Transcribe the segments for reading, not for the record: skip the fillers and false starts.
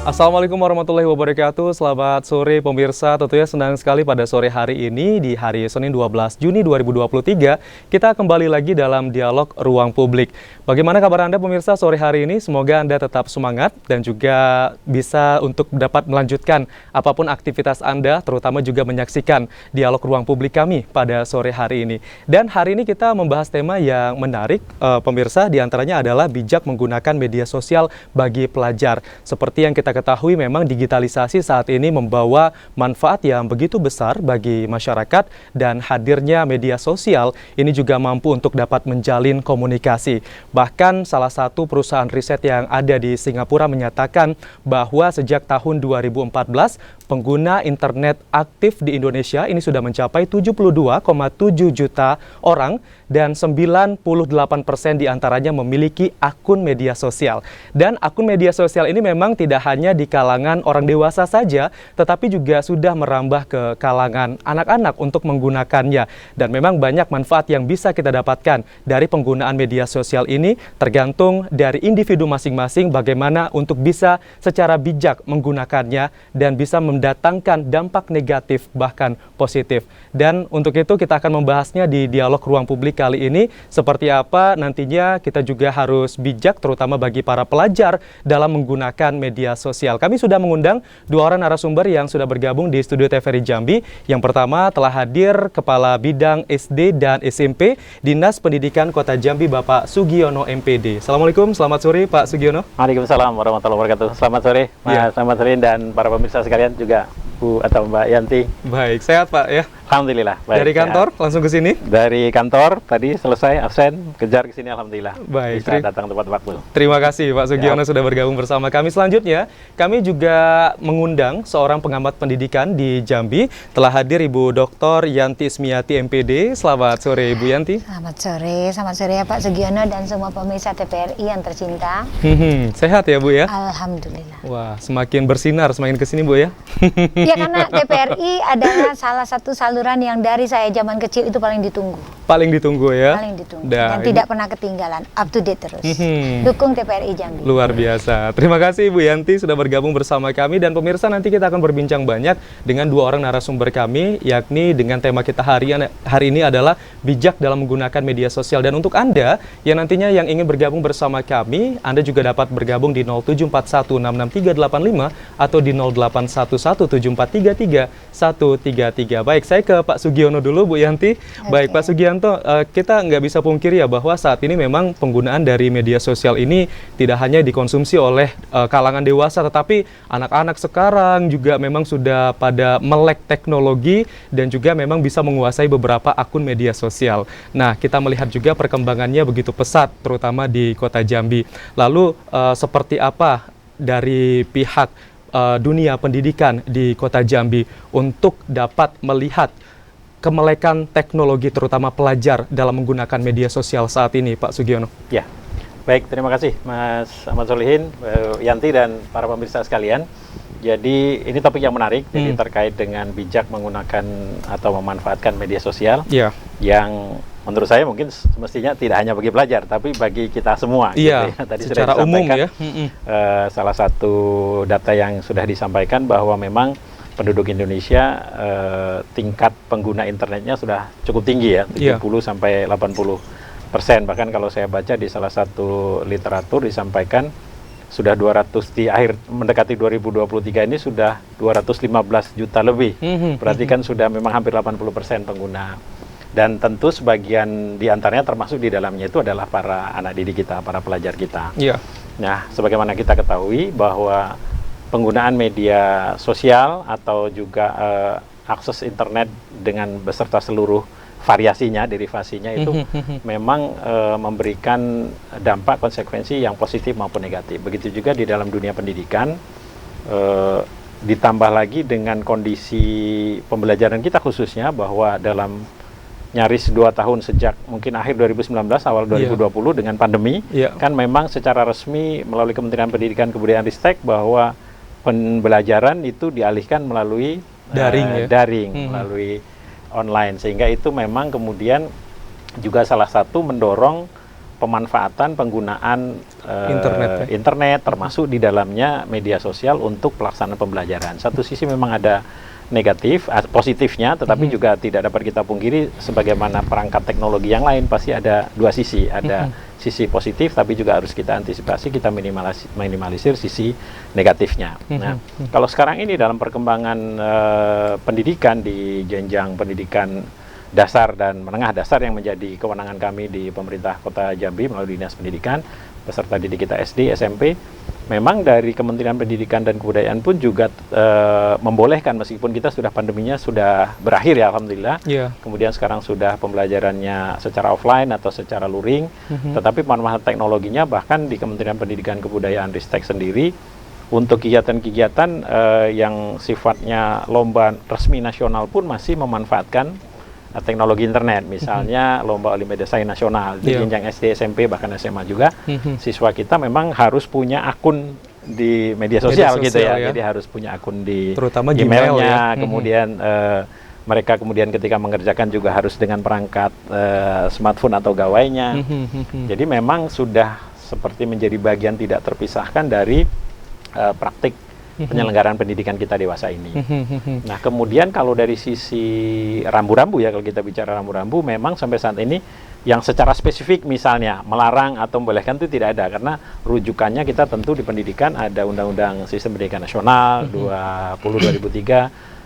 Assalamualaikum warahmatullahi wabarakatuh. Selamat sore pemirsa. Tentunya senang sekali pada sore hari ini di hari Senin 12 Juni 2023 kita kembali lagi dalam dialog Ruang Publik. Bagaimana kabar Anda pemirsa sore hari ini? Semoga Anda tetap semangat dan juga bisa untuk dapat melanjutkan apapun aktivitas Anda, terutama juga menyaksikan dialog Ruang Publik kami pada sore hari ini. Dan hari ini kita membahas tema yang menarik pemirsa, diantaranya adalah bijak menggunakan media sosial bagi pelajar. Seperti yang kita ketahui memang digitalisasi saat ini membawa manfaat yang begitu besar bagi masyarakat dan hadirnya media sosial ini juga mampu untuk dapat menjalin komunikasi. Bahkan salah satu perusahaan riset yang ada di Singapura menyatakan bahwa sejak tahun 2014 pengguna internet aktif di Indonesia ini sudah mencapai 72,7 juta orang dan 98% diantaranya memiliki akun media sosial. Dan akun media sosial ini memang tidak hanya di kalangan orang dewasa saja, tetapi juga sudah merambah ke kalangan anak-anak untuk menggunakannya. Dan memang banyak manfaat yang bisa kita dapatkan dari penggunaan media sosial ini, tergantung dari individu masing-masing bagaimana untuk bisa secara bijak menggunakannya dan bisa mendatangkan dampak negatif bahkan positif. Dan untuk itu kita akan membahasnya di dialog Ruang Publik kali ini, seperti apa nantinya kita juga harus bijak terutama bagi para pelajar dalam menggunakan media sosial. Kami sudah mengundang dua orang narasumber yang sudah bergabung di studio TVRI Jambi. Yang pertama telah hadir Kepala Bidang SD dan SMP Dinas Pendidikan Kota Jambi Bapak Sugiono MPD. Assalamualaikum, selamat sore Pak Sugiono. Waalaikumsalam warahmatullahi wabarakatuh. Selamat sore Mas Ahmad Salim dan para pemirsa sekalian, juga Bu atau Mbak Yanti. Baik, sehat Pak ya? Alhamdulillah. Baik, dari kantor sehat. Langsung ke sini? Dari kantor tadi selesai absen, kejar ke sini alhamdulillah. Baik, bisa datang tepat waktu. Terima kasih Pak Sugiono sudah bergabung bersama kami. Selanjutnya, kami juga mengundang seorang pengamat pendidikan di Jambi. Telah hadir Ibu Dr. Yanti Ismiati MPD. Selamat sore Ibu Yanti. Selamat sore ya Pak Sugiono dan semua pemirsa TVRI yang tercinta. Sehat ya Bu ya? Alhamdulillah. Wah, semakin bersinar semakin kesini Bu ya? Ya, karena TVRI adalah salah satu saluran yang dari saya zaman kecil itu paling ditunggu. Paling ditunggu ya? Paling ditunggu. Dan tidak pernah ketinggalan, up to date terus. Dukung TVRI Jambi. Luar biasa. Terima kasih Ibu Yanti sudah bergabung bersama kami. Dan pemirsa, nanti kita akan berbincang banyak dengan dua orang narasumber kami, yakni dengan tema kita hari ini adalah bijak dalam menggunakan media sosial. Dan untuk Anda yang nantinya yang ingin bergabung bersama kami, Anda juga dapat bergabung di 074166385 atau di 08117433 Baik, saya ke Pak Sugiono dulu, Bu Yanti. Baik, Pak Sugianto, kita nggak bisa pungkiri ya bahwa saat ini memang penggunaan dari media sosial ini tidak hanya dikonsumsi oleh kalangan dewasa, tetapi anak-anak sekarang juga memang sudah pada melek teknologi dan juga memang bisa menguasai beberapa akun media sosial. Nah, kita melihat juga perkembangannya begitu pesat, terutama di Kota Jambi. Lalu, seperti apa dari pihak dunia pendidikan di Kota Jambi untuk dapat melihat kemelekan teknologi terutama pelajar dalam menggunakan media sosial saat ini, Pak Sugiono? Ya, baik, terima kasih Mas Ahmad Solihin, Yanti dan para pemirsa sekalian. Jadi ini topik yang menarik, jadi terkait dengan bijak menggunakan atau memanfaatkan media sosial yang menurut saya mungkin semestinya tidak hanya bagi pelajar, tapi bagi kita semua. Iya, gitu ya. Tadi secara sudah umum ya. Salah satu data yang sudah disampaikan bahwa memang penduduk Indonesia tingkat pengguna internetnya sudah cukup tinggi ya, 70 sampai 80%. Bahkan kalau saya baca di salah satu literatur disampaikan sudah 200 di akhir mendekati 2023 ini sudah 215 juta lebih. Berarti kan sudah memang hampir 80% pengguna. Dan tentu sebagian di antaranya termasuk di dalamnya itu adalah para anak didik kita, para pelajar kita. Nah, sebagaimana kita ketahui bahwa penggunaan media sosial atau juga akses internet dengan beserta seluruh variasinya, derivasinya itu memang memberikan dampak konsekuensi yang positif maupun negatif. Begitu juga di dalam dunia pendidikan, ditambah lagi dengan kondisi pembelajaran kita khususnya bahwa dalam nyaris 2 tahun sejak mungkin akhir 2019 awal 2020 dengan pandemi kan memang secara resmi melalui Kementerian Pendidikan Kebudayaan Ristek bahwa pembelajaran itu dialihkan melalui daring melalui online, sehingga itu memang kemudian juga salah satu mendorong pemanfaatan penggunaan Internet, internet termasuk di dalamnya media sosial untuk pelaksanaan pembelajaran. Satu sisi memang ada negatif, positifnya, tetapi juga tidak dapat kita pungkiri sebagaimana perangkat teknologi yang lain pasti ada dua sisi, ada sisi positif tapi juga harus kita antisipasi, kita minimalisir sisi negatifnya. Nah, kalau sekarang ini dalam perkembangan pendidikan di jenjang pendidikan dasar dan menengah dasar yang menjadi kewenangan kami di pemerintah Kota Jambi melalui Dinas Pendidikan, peserta didik kita SD, SMP, memang dari Kementerian Pendidikan dan Kebudayaan pun juga membolehkan, meskipun kita sudah pandeminya sudah berakhir ya Alhamdulillah, kemudian sekarang sudah pembelajarannya secara offline atau secara luring, tetapi pemanfaatan teknologinya bahkan di Kementerian Pendidikan Kebudayaan Ristek sendiri untuk kegiatan-kegiatan yang sifatnya lomba resmi nasional pun masih memanfaatkan teknologi internet, misalnya lomba Olimpiade Sains Nasional di jenjang SD, SMP, bahkan SMA juga, siswa kita memang harus punya akun di media sosial gitu ya. Jadi harus punya akun di terutama emailnya, kemudian mereka kemudian ketika mengerjakan juga harus dengan perangkat smartphone atau gawainya. Jadi memang sudah seperti menjadi bagian tidak terpisahkan dari praktik penyelenggaraan pendidikan kita dewasa ini. Nah, kemudian kalau dari sisi rambu-rambu ya, kalau kita bicara rambu-rambu, memang sampai saat ini yang secara spesifik misalnya melarang atau membolehkan itu tidak ada, karena rujukannya kita tentu di pendidikan ada Undang-Undang Sistem Pendidikan Nasional 20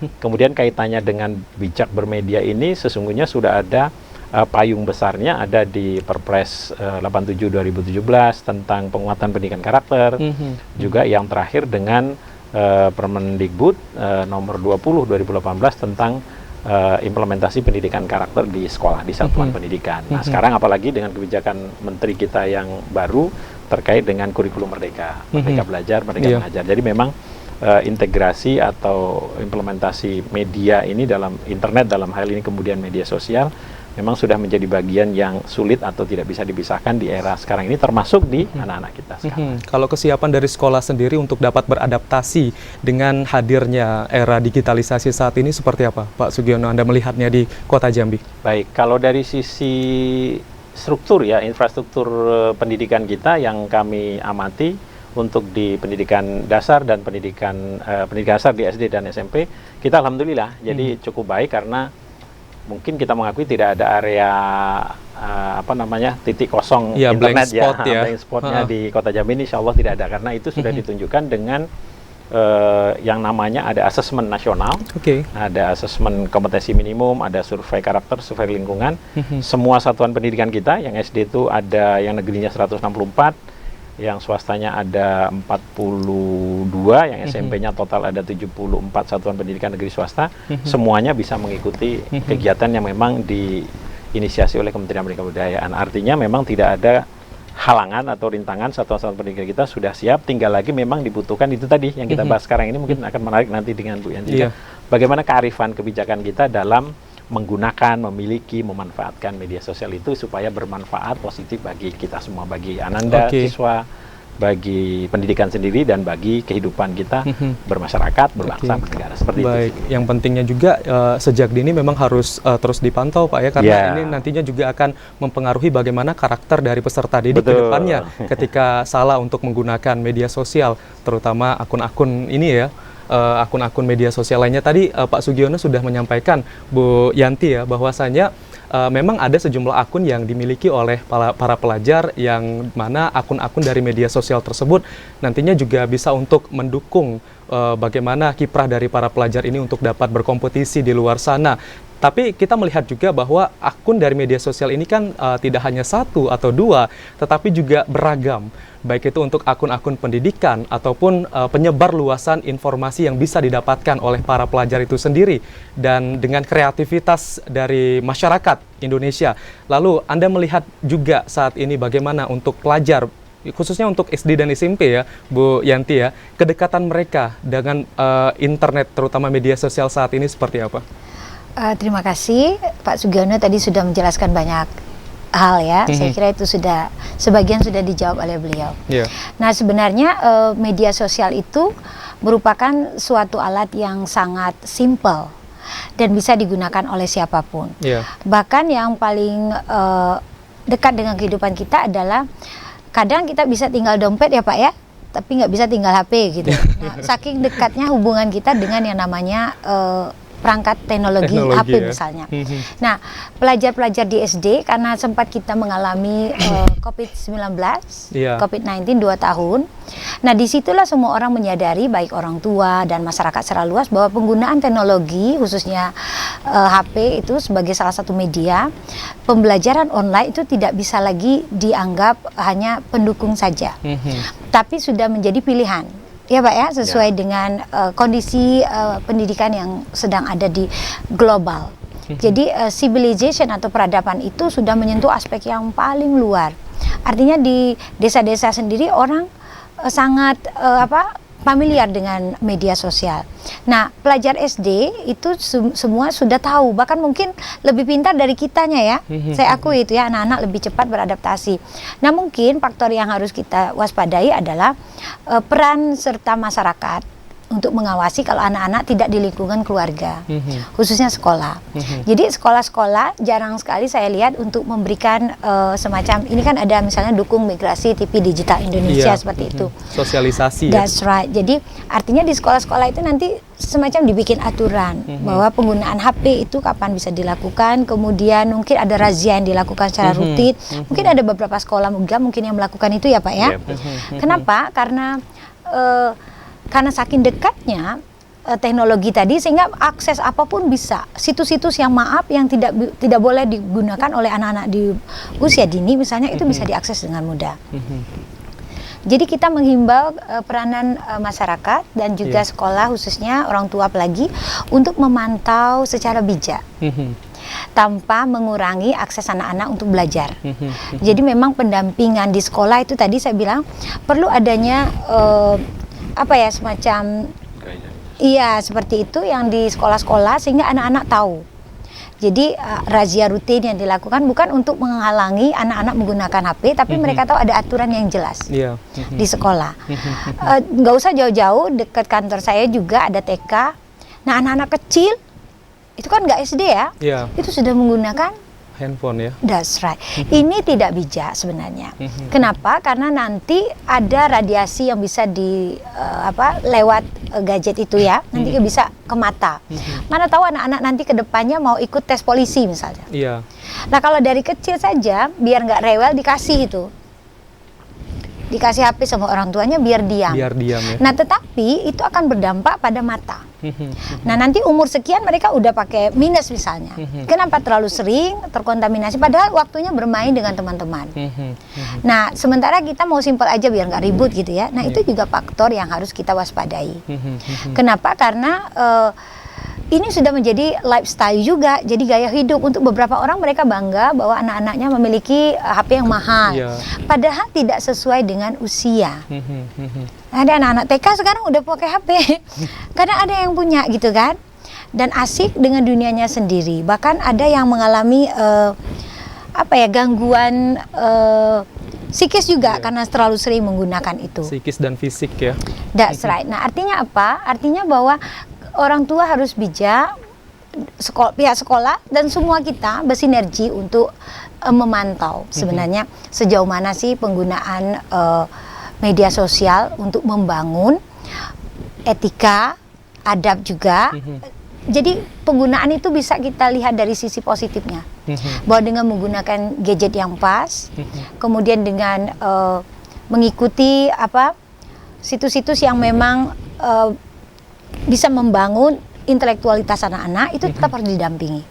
2003. Kemudian kaitannya dengan bijak bermedia ini sesungguhnya sudah ada payung besarnya, ada di Perpres 87 2017 tentang penguatan pendidikan karakter, juga yang terakhir dengan Permendikbud nomor 20 2018 tentang implementasi pendidikan karakter di sekolah, di satuan pendidikan. Nah, sekarang apalagi dengan kebijakan menteri kita yang baru terkait dengan kurikulum Merdeka, Merdeka Belajar, Merdeka Mengajar. Jadi memang integrasi atau implementasi media ini dalam internet, dalam hal ini kemudian media sosial, memang sudah menjadi bagian yang sulit atau tidak bisa dipisahkan di era sekarang ini, termasuk di anak-anak kita sekarang. Kalau kesiapan dari sekolah sendiri untuk dapat beradaptasi dengan hadirnya era digitalisasi saat ini seperti apa, Pak Sugiono, Anda melihatnya di Kota Jambi? Baik, kalau dari sisi struktur ya, infrastruktur pendidikan kita yang kami amati untuk di pendidikan dasar dan pendidikan dasar di SD dan SMP, kita alhamdulillah jadi cukup baik, karena mungkin kita mengakui tidak ada area titik kosong internet blank spotnya di Kota Jambi ini, insya Allah tidak ada, karena itu sudah ditunjukkan dengan yang namanya ada asesmen nasional, ada asesmen kompetensi minimum, ada survei karakter, survei lingkungan. Semua satuan pendidikan kita, yang SD itu ada yang negerinya 164, yang swastanya ada 42, yang SMP-nya total ada 74 satuan pendidikan negeri swasta, semuanya bisa mengikuti kegiatan yang memang diinisiasi oleh Kementerian Pendidikan dan Kebudayaan. Artinya memang tidak ada halangan atau rintangan, satuan-satuan pendidikan kita sudah siap, tinggal lagi memang dibutuhkan itu tadi yang kita bahas sekarang ini, mungkin akan menarik nanti dengan Bu Yanti. Bagaimana kearifan kebijakan kita dalam menggunakan, memiliki, memanfaatkan media sosial itu supaya bermanfaat positif bagi kita semua, bagi Ananda, siswa, bagi pendidikan sendiri, dan bagi kehidupan kita bermasyarakat, berbangsa, bernegara, seperti itu. Yang pentingnya juga sejak dini memang harus terus dipantau, Pak ya, karena ini nantinya juga akan mempengaruhi bagaimana karakter dari peserta didik ke depannya ketika salah untuk menggunakan media sosial, terutama akun-akun ini ya. Akun-akun media sosial lainnya. Tadi Pak Sugiono sudah menyampaikan, Bu Yanti ya, bahwasanya memang ada sejumlah akun yang dimiliki oleh para pelajar, yang mana akun-akun dari media sosial tersebut nantinya juga bisa untuk mendukung bagaimana kiprah dari para pelajar ini untuk dapat berkompetisi di luar sana. Tapi kita melihat juga bahwa akun dari media sosial ini kan tidak hanya satu atau dua, tetapi juga beragam. Baik itu untuk akun-akun pendidikan ataupun penyebar luasan informasi yang bisa didapatkan oleh para pelajar itu sendiri, dan dengan kreativitas dari masyarakat Indonesia. Lalu Anda melihat juga saat ini bagaimana untuk pelajar, khususnya untuk SD dan SMP ya, Bu Yanti ya, kedekatan mereka dengan internet, terutama media sosial saat ini seperti apa? Terima kasih Pak Sugiono, tadi sudah menjelaskan banyak hal ya. Saya kira itu sudah sebagian sudah dijawab oleh beliau. Nah, sebenarnya media sosial itu merupakan suatu alat yang sangat simple dan bisa digunakan oleh siapapun. Bahkan yang paling dekat dengan kehidupan kita adalah kadang kita bisa tinggal dompet ya Pak ya, tapi nggak bisa tinggal HP gitu. Nah, saking dekatnya hubungan kita dengan yang namanya perangkat teknologi HP ya, misalnya. Nah, pelajar-pelajar di SD karena sempat kita mengalami COVID-19, COVID-19 2 tahun. Nah, disitulah semua orang menyadari, baik orang tua dan masyarakat secara luas, bahwa penggunaan teknologi khususnya HP itu sebagai salah satu media, pembelajaran online itu tidak bisa lagi dianggap hanya pendukung saja, tapi sudah menjadi pilihan. Ya Pak ya, sesuai dengan kondisi pendidikan yang sedang ada di global. Jadi civilization atau peradaban itu sudah menyentuh aspek yang paling luar. Artinya di desa-desa sendiri orang sangat familiar dengan media sosial. Nah, pelajar SD itu semua sudah tahu, bahkan mungkin lebih pintar dari kitanya ya. Saya akui itu ya, anak-anak lebih cepat beradaptasi. Nah, mungkin faktor yang harus kita waspadai adalah peran serta masyarakat untuk mengawasi kalau anak-anak tidak di lingkungan keluarga, khususnya sekolah. Jadi sekolah-sekolah jarang sekali saya lihat untuk memberikan semacam, ini kan ada misalnya dukung migrasi TV digital Indonesia seperti itu. Sosialisasi. That's right. Jadi artinya di sekolah-sekolah itu nanti semacam dibikin aturan bahwa penggunaan HP itu kapan bisa dilakukan, kemudian mungkin ada razia yang dilakukan secara rutin. Mungkin ada beberapa sekolah juga mungkin yang melakukan itu ya Pak ya. Kenapa? Karena saking dekatnya teknologi tadi, sehingga akses apapun bisa. Situs-situs yang yang tidak boleh digunakan oleh anak-anak di usia dini misalnya, itu bisa diakses dengan mudah. Jadi kita menghimbau peranan masyarakat dan juga sekolah, khususnya orang tua apalagi, untuk memantau secara bijak. Tanpa mengurangi akses anak-anak untuk belajar. Jadi memang pendampingan di sekolah itu tadi saya bilang perlu adanya semacam seperti itu yang di sekolah-sekolah, sehingga anak-anak tahu. Jadi razia rutin yang dilakukan bukan untuk menghalangi anak-anak menggunakan HP, tapi mereka tahu ada aturan yang jelas di sekolah. Nggak usah jauh-jauh, dekat kantor saya juga ada TK. Nah, anak-anak kecil itu kan nggak SD ya, itu sudah menggunakan handphone ya. That's right. Ini tidak bijak sebenarnya. Kenapa? Karena nanti ada radiasi yang bisa lewat gadget itu ya. Nanti bisa ke mata. Mana tahu anak-anak nanti ke depannya mau ikut tes polisi misalnya. Nah, kalau dari kecil saja biar nggak rewel dikasih HP sama orang tuanya biar diam. Ya. Nah, tetapi itu akan berdampak pada mata. Nah, nanti umur sekian mereka udah pakai minus misalnya. Kenapa? Terlalu sering terkontaminasi, padahal waktunya bermain dengan teman-teman. Nah, sementara kita mau simpel aja biar nggak ribut gitu ya. Nah, itu juga faktor yang harus kita waspadai. Kenapa? Karena ini sudah menjadi lifestyle juga, jadi gaya hidup. Untuk beberapa orang mereka bangga bahwa anak-anaknya memiliki HP yang mahal, padahal tidak sesuai dengan usia. Ada anak-anak TK sekarang udah pakai HP, kadang ada yang punya gitu kan, dan asik dengan dunianya sendiri. Bahkan ada yang mengalami gangguan psikis juga karena terlalu sering menggunakan itu. Psikis dan fisik ya. That's right. Nah, artinya apa? Artinya bahwa orang tua harus bijak, pihak sekolah dan semua kita bersinergi untuk memantau sebenarnya sejauh mana sih penggunaan media sosial untuk membangun etika, adab juga. Jadi penggunaan itu bisa kita lihat dari sisi positifnya, bahwa dengan menggunakan gadget yang pas, kemudian dengan mengikuti situs-situs yang memang bisa membangun intelektualitas anak-anak, itu tetap harus didampingi.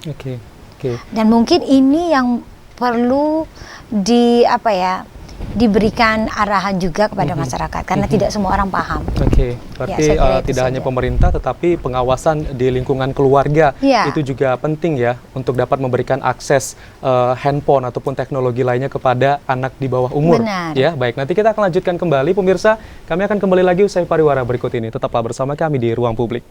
Dan mungkin ini yang perlu diberikan arahan juga kepada masyarakat, karena tidak semua orang paham. Berarti tidak hanya pemerintah, tetapi pengawasan di lingkungan keluarga itu juga penting ya, untuk dapat memberikan akses handphone ataupun teknologi lainnya kepada anak di bawah umur. Ya, baik, nanti kita akan lanjutkan kembali pemirsa. Kami akan kembali lagi usai pariwara berikut ini. Tetaplah bersama kami di Ruang Publik.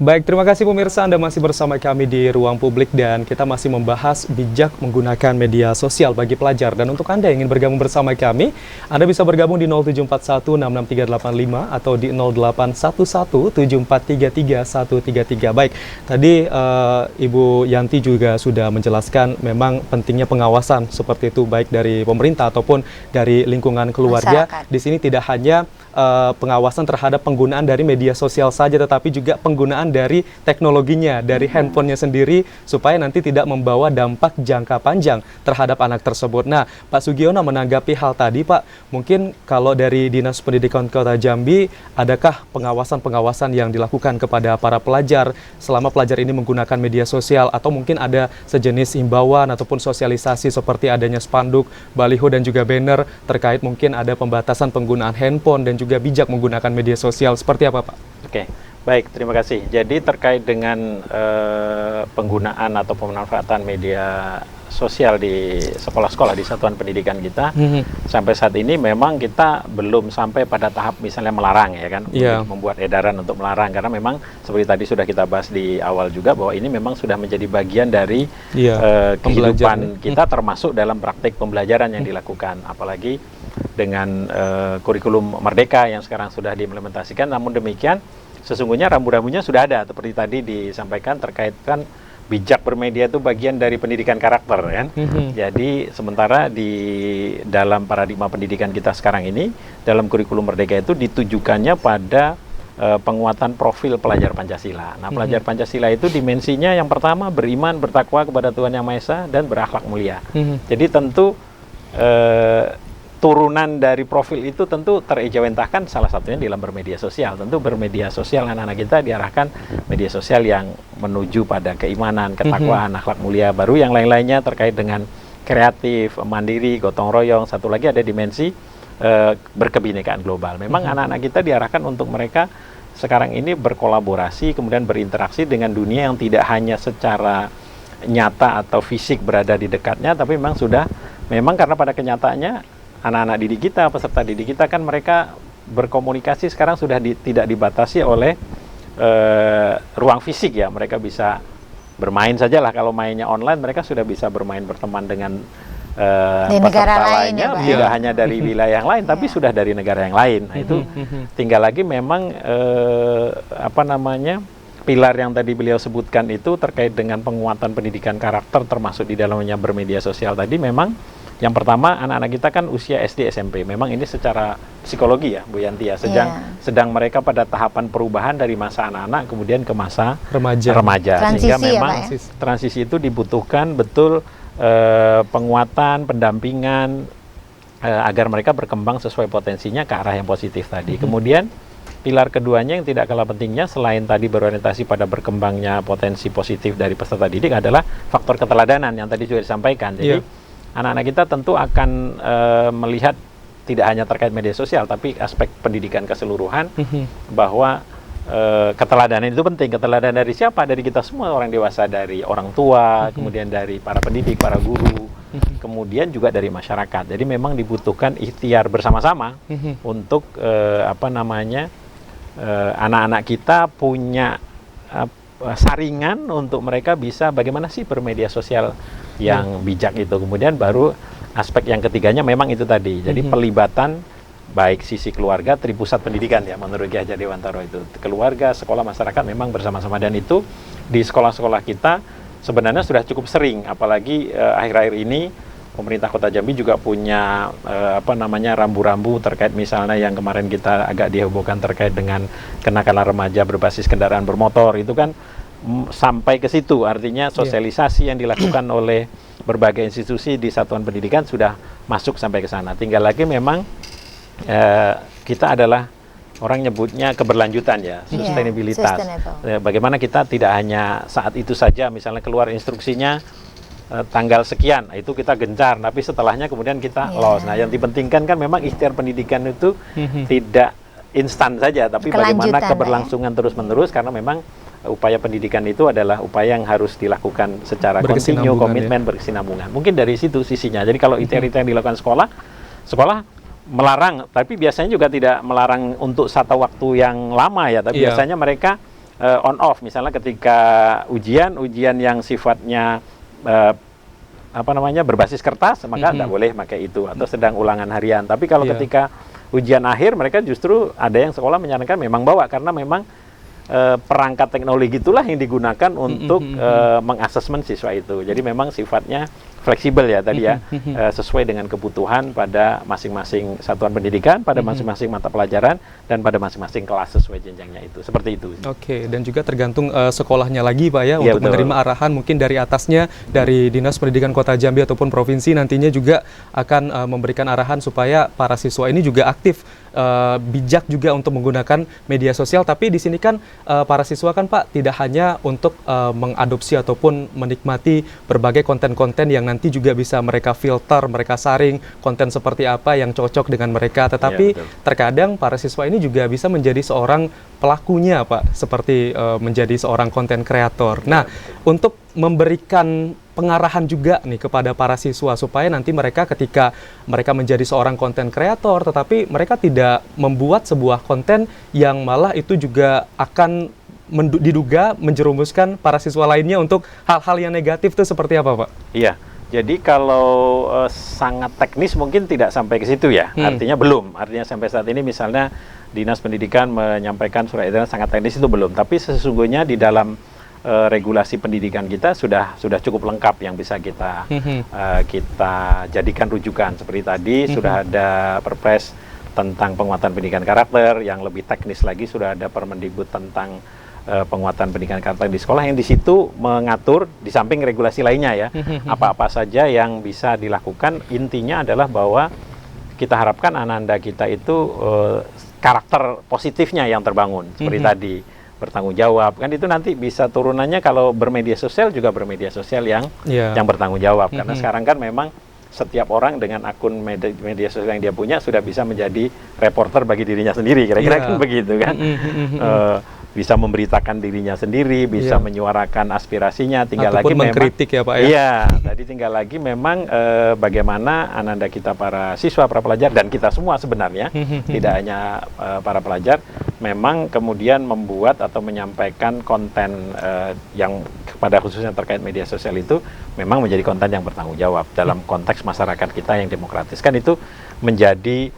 Baik, terima kasih pemirsa, Anda masih bersama kami di Ruang Publik dan kita masih membahas bijak menggunakan media sosial bagi pelajar. Dan untuk Anda yang ingin bergabung bersama kami, Anda bisa bergabung di 0741 66385 atau di 0811 7433 133. Baik, tadi Ibu Yanti juga sudah menjelaskan memang pentingnya pengawasan seperti itu baik dari pemerintah ataupun dari lingkungan keluarga. Masyarakat. Di sini tidak hanya pengawasan terhadap penggunaan dari media sosial saja, tetapi juga penggunaan dari teknologinya, dari handphonenya sendiri, supaya nanti tidak membawa dampak jangka panjang terhadap anak tersebut. Nah, Pak Sugiono menanggapi hal tadi, Pak, mungkin kalau dari Dinas Pendidikan Kota Jambi, adakah pengawasan-pengawasan yang dilakukan kepada para pelajar selama pelajar ini menggunakan media sosial, atau mungkin ada sejenis himbauan ataupun sosialisasi seperti adanya spanduk, baliho, dan juga banner terkait mungkin ada pembatasan penggunaan handphone dan juga bijak menggunakan media sosial, seperti apa, Pak? Oke, baik, terima kasih. Jadi terkait dengan penggunaan atau pemanfaatan media sosial di sekolah-sekolah di satuan pendidikan kita, sampai saat ini memang kita belum sampai pada tahap misalnya melarang, ya kan, membuat edaran untuk melarang, karena memang seperti tadi sudah kita bahas di awal juga bahwa ini memang sudah menjadi bagian dari kehidupan kita, termasuk dalam praktik pembelajaran yang dilakukan, apalagi dengan kurikulum Merdeka yang sekarang sudah diimplementasikan. Namun demikian, sesungguhnya rambu-rambunya sudah ada, seperti tadi disampaikan terkait kan bijak bermedia itu bagian dari pendidikan karakter, kan. Jadi sementara di dalam paradigma pendidikan kita sekarang ini, dalam kurikulum Merdeka itu ditujukannya pada penguatan profil pelajar Pancasila. Nah, pelajar Pancasila itu dimensinya yang pertama beriman, bertakwa kepada Tuhan Yang Maha Esa dan berakhlak mulia. Jadi tentu turunan dari profil itu tentu terejawantahkan salah satunya dalam bermedia sosial. Tentu bermedia sosial anak-anak kita diarahkan media sosial yang menuju pada keimanan, ketakwaan, akhlak mulia. Baru yang lain-lainnya terkait dengan kreatif, mandiri, gotong royong. Satu lagi ada dimensi berkebinekaan global. Memang anak-anak kita diarahkan untuk mereka sekarang ini berkolaborasi, kemudian berinteraksi dengan dunia yang tidak hanya secara nyata atau fisik berada di dekatnya, tapi memang karena pada kenyataannya anak-anak didik kita, peserta didik kita kan mereka berkomunikasi sekarang sudah tidak dibatasi oleh ruang fisik, ya. Mereka bisa bermain saja lah, kalau mainnya online mereka sudah bisa bermain berteman dengan peserta lainnya, tidak hanya dari wilayah yang lain, tapi sudah dari negara yang lain. Nah, itu tinggal lagi memang pilar yang tadi beliau sebutkan itu terkait dengan penguatan pendidikan karakter, termasuk di dalamnya bermedia sosial tadi. Memang yang pertama, anak-anak kita kan usia SD SMP. Memang ini secara psikologi, ya Bu Yanti, ya, sedang mereka pada tahapan perubahan dari masa anak-anak kemudian ke masa remaja. Sehingga memang transisi itu dibutuhkan betul penguatan, pendampingan agar mereka berkembang sesuai potensinya ke arah yang positif tadi. Kemudian pilar keduanya yang tidak kalah pentingnya, selain tadi berorientasi pada berkembangnya potensi positif dari peserta didik, adalah faktor keteladanan yang tadi sudah disampaikan. Jadi anak-anak kita tentu akan melihat tidak hanya terkait media sosial, tapi aspek pendidikan keseluruhan, bahwa keteladanan itu penting. Keteladanan dari siapa? Dari kita semua, orang dewasa, dari orang tua, kemudian dari para pendidik, para guru, kemudian juga dari masyarakat. Jadi memang dibutuhkan ikhtiar bersama-sama untuk anak-anak kita punya saringan untuk mereka bisa bagaimana sih bermedia sosial yang bijak itu. Kemudian baru aspek yang ketiganya memang itu tadi. Jadi pelibatan baik sisi keluarga, tripusat pendidikan, ya, menurut Ki Hajar Dewantara itu. Keluarga, sekolah, masyarakat memang bersama-sama, dan itu di sekolah-sekolah kita sebenarnya sudah cukup sering, apalagi akhir-akhir ini pemerintah Kota Jambi juga punya rambu-rambu terkait misalnya yang kemarin kita agak dihebohkan terkait dengan kenakalan remaja berbasis kendaraan bermotor. Itu kan sampai ke situ, artinya sosialisasi yang dilakukan oleh berbagai institusi di satuan pendidikan sudah masuk sampai ke sana. Tinggal lagi memang kita adalah orang nyebutnya keberlanjutan, ya, sustainabilitas. Bagaimana kita tidak hanya saat itu saja, misalnya keluar instruksinya tanggal sekian, itu kita gencar, tapi setelahnya kemudian kita loss. Nah, yang dipentingkan kan memang ikhtiar pendidikan itu tidak instan saja, tapi bagaimana keberlangsungan terus-menerus, karena memang upaya pendidikan itu adalah upaya yang harus dilakukan secara kontinu, komitmen, berkesinambungan. Mungkin dari situ sisinya. Jadi kalau ikhtiar-ikhtiar yang dilakukan sekolah melarang, tapi biasanya juga tidak melarang untuk satu waktu yang lama, ya, tapi biasanya mereka on off, misalnya ketika ujian yang sifatnya berbasis kertas, maka tidak boleh pakai itu, atau sedang ulangan harian. Tapi kalau ketika ujian akhir, mereka justru ada yang sekolah menyarankan memang bawa, karena memang perangkat teknologi itulah yang digunakan untuk mengasesmen siswa itu. Jadi memang sifatnya fleksibel ya tadi ya, sesuai dengan kebutuhan pada masing-masing satuan pendidikan, pada masing-masing mata pelajaran, dan pada masing-masing kelas sesuai jenjangnya itu. Seperti itu. Oke, dan juga tergantung sekolahnya lagi Pak ya, untuk betul. menerima arahan mungkin dari atasnya, dari Dinas Pendidikan Kota Jambi ataupun Provinsi, nantinya juga akan memberikan arahan supaya para siswa ini juga aktif, bijak juga untuk menggunakan media sosial. Tapi di sini kan para siswa kan Pak tidak hanya untuk mengadopsi ataupun menikmati berbagai konten-konten yang nanti juga bisa mereka filter, mereka saring konten seperti apa yang cocok dengan mereka. Tetapi terkadang para siswa ini juga bisa menjadi seorang pelakunya Pak, seperti menjadi seorang konten kreator. Nah, untuk memberikan pengarahan juga nih kepada para siswa supaya nanti mereka ketika mereka menjadi seorang konten kreator, tetapi mereka tidak membuat sebuah konten yang malah itu juga akan diduga menjerumuskan para siswa lainnya untuk hal-hal yang negatif, itu seperti apa Pak? Iya. Jadi kalau sangat teknis mungkin tidak sampai ke situ ya, artinya belum. Artinya sampai saat ini misalnya Dinas Pendidikan menyampaikan surat edaran sangat teknis itu belum. Tapi sesungguhnya di dalam regulasi pendidikan kita sudah cukup lengkap yang bisa kita jadikan rujukan. Seperti tadi sudah ada Perpres tentang penguatan pendidikan karakter, yang lebih teknis lagi sudah ada Permendikbud tentang penguatan pendidikan karakter di sekolah, yang di situ mengatur di samping regulasi lainnya ya, apa-apa saja yang bisa dilakukan. Intinya adalah bahwa kita harapkan anak-anak kita itu karakter positifnya yang terbangun, seperti tadi bertanggung jawab, kan itu nanti bisa turunannya kalau bermedia sosial juga bermedia sosial yang bertanggung jawab, karena sekarang kan memang setiap orang dengan akun media sosial yang dia punya sudah bisa menjadi reporter bagi dirinya sendiri, kira-kira kan begitu kan. Bisa memberitakan dirinya sendiri, bisa menyuarakan aspirasinya, tinggal ataupun lagi mengkritik memang, ya Pak ya. Iya, tadi tinggal lagi memang bagaimana anak-anak kita, para siswa, para pelajar, dan kita semua sebenarnya, tidak hanya para pelajar, memang kemudian membuat atau menyampaikan konten yang pada khususnya terkait media sosial itu memang menjadi konten yang bertanggung jawab dalam konteks masyarakat kita yang demokratis. Kan itu menjadi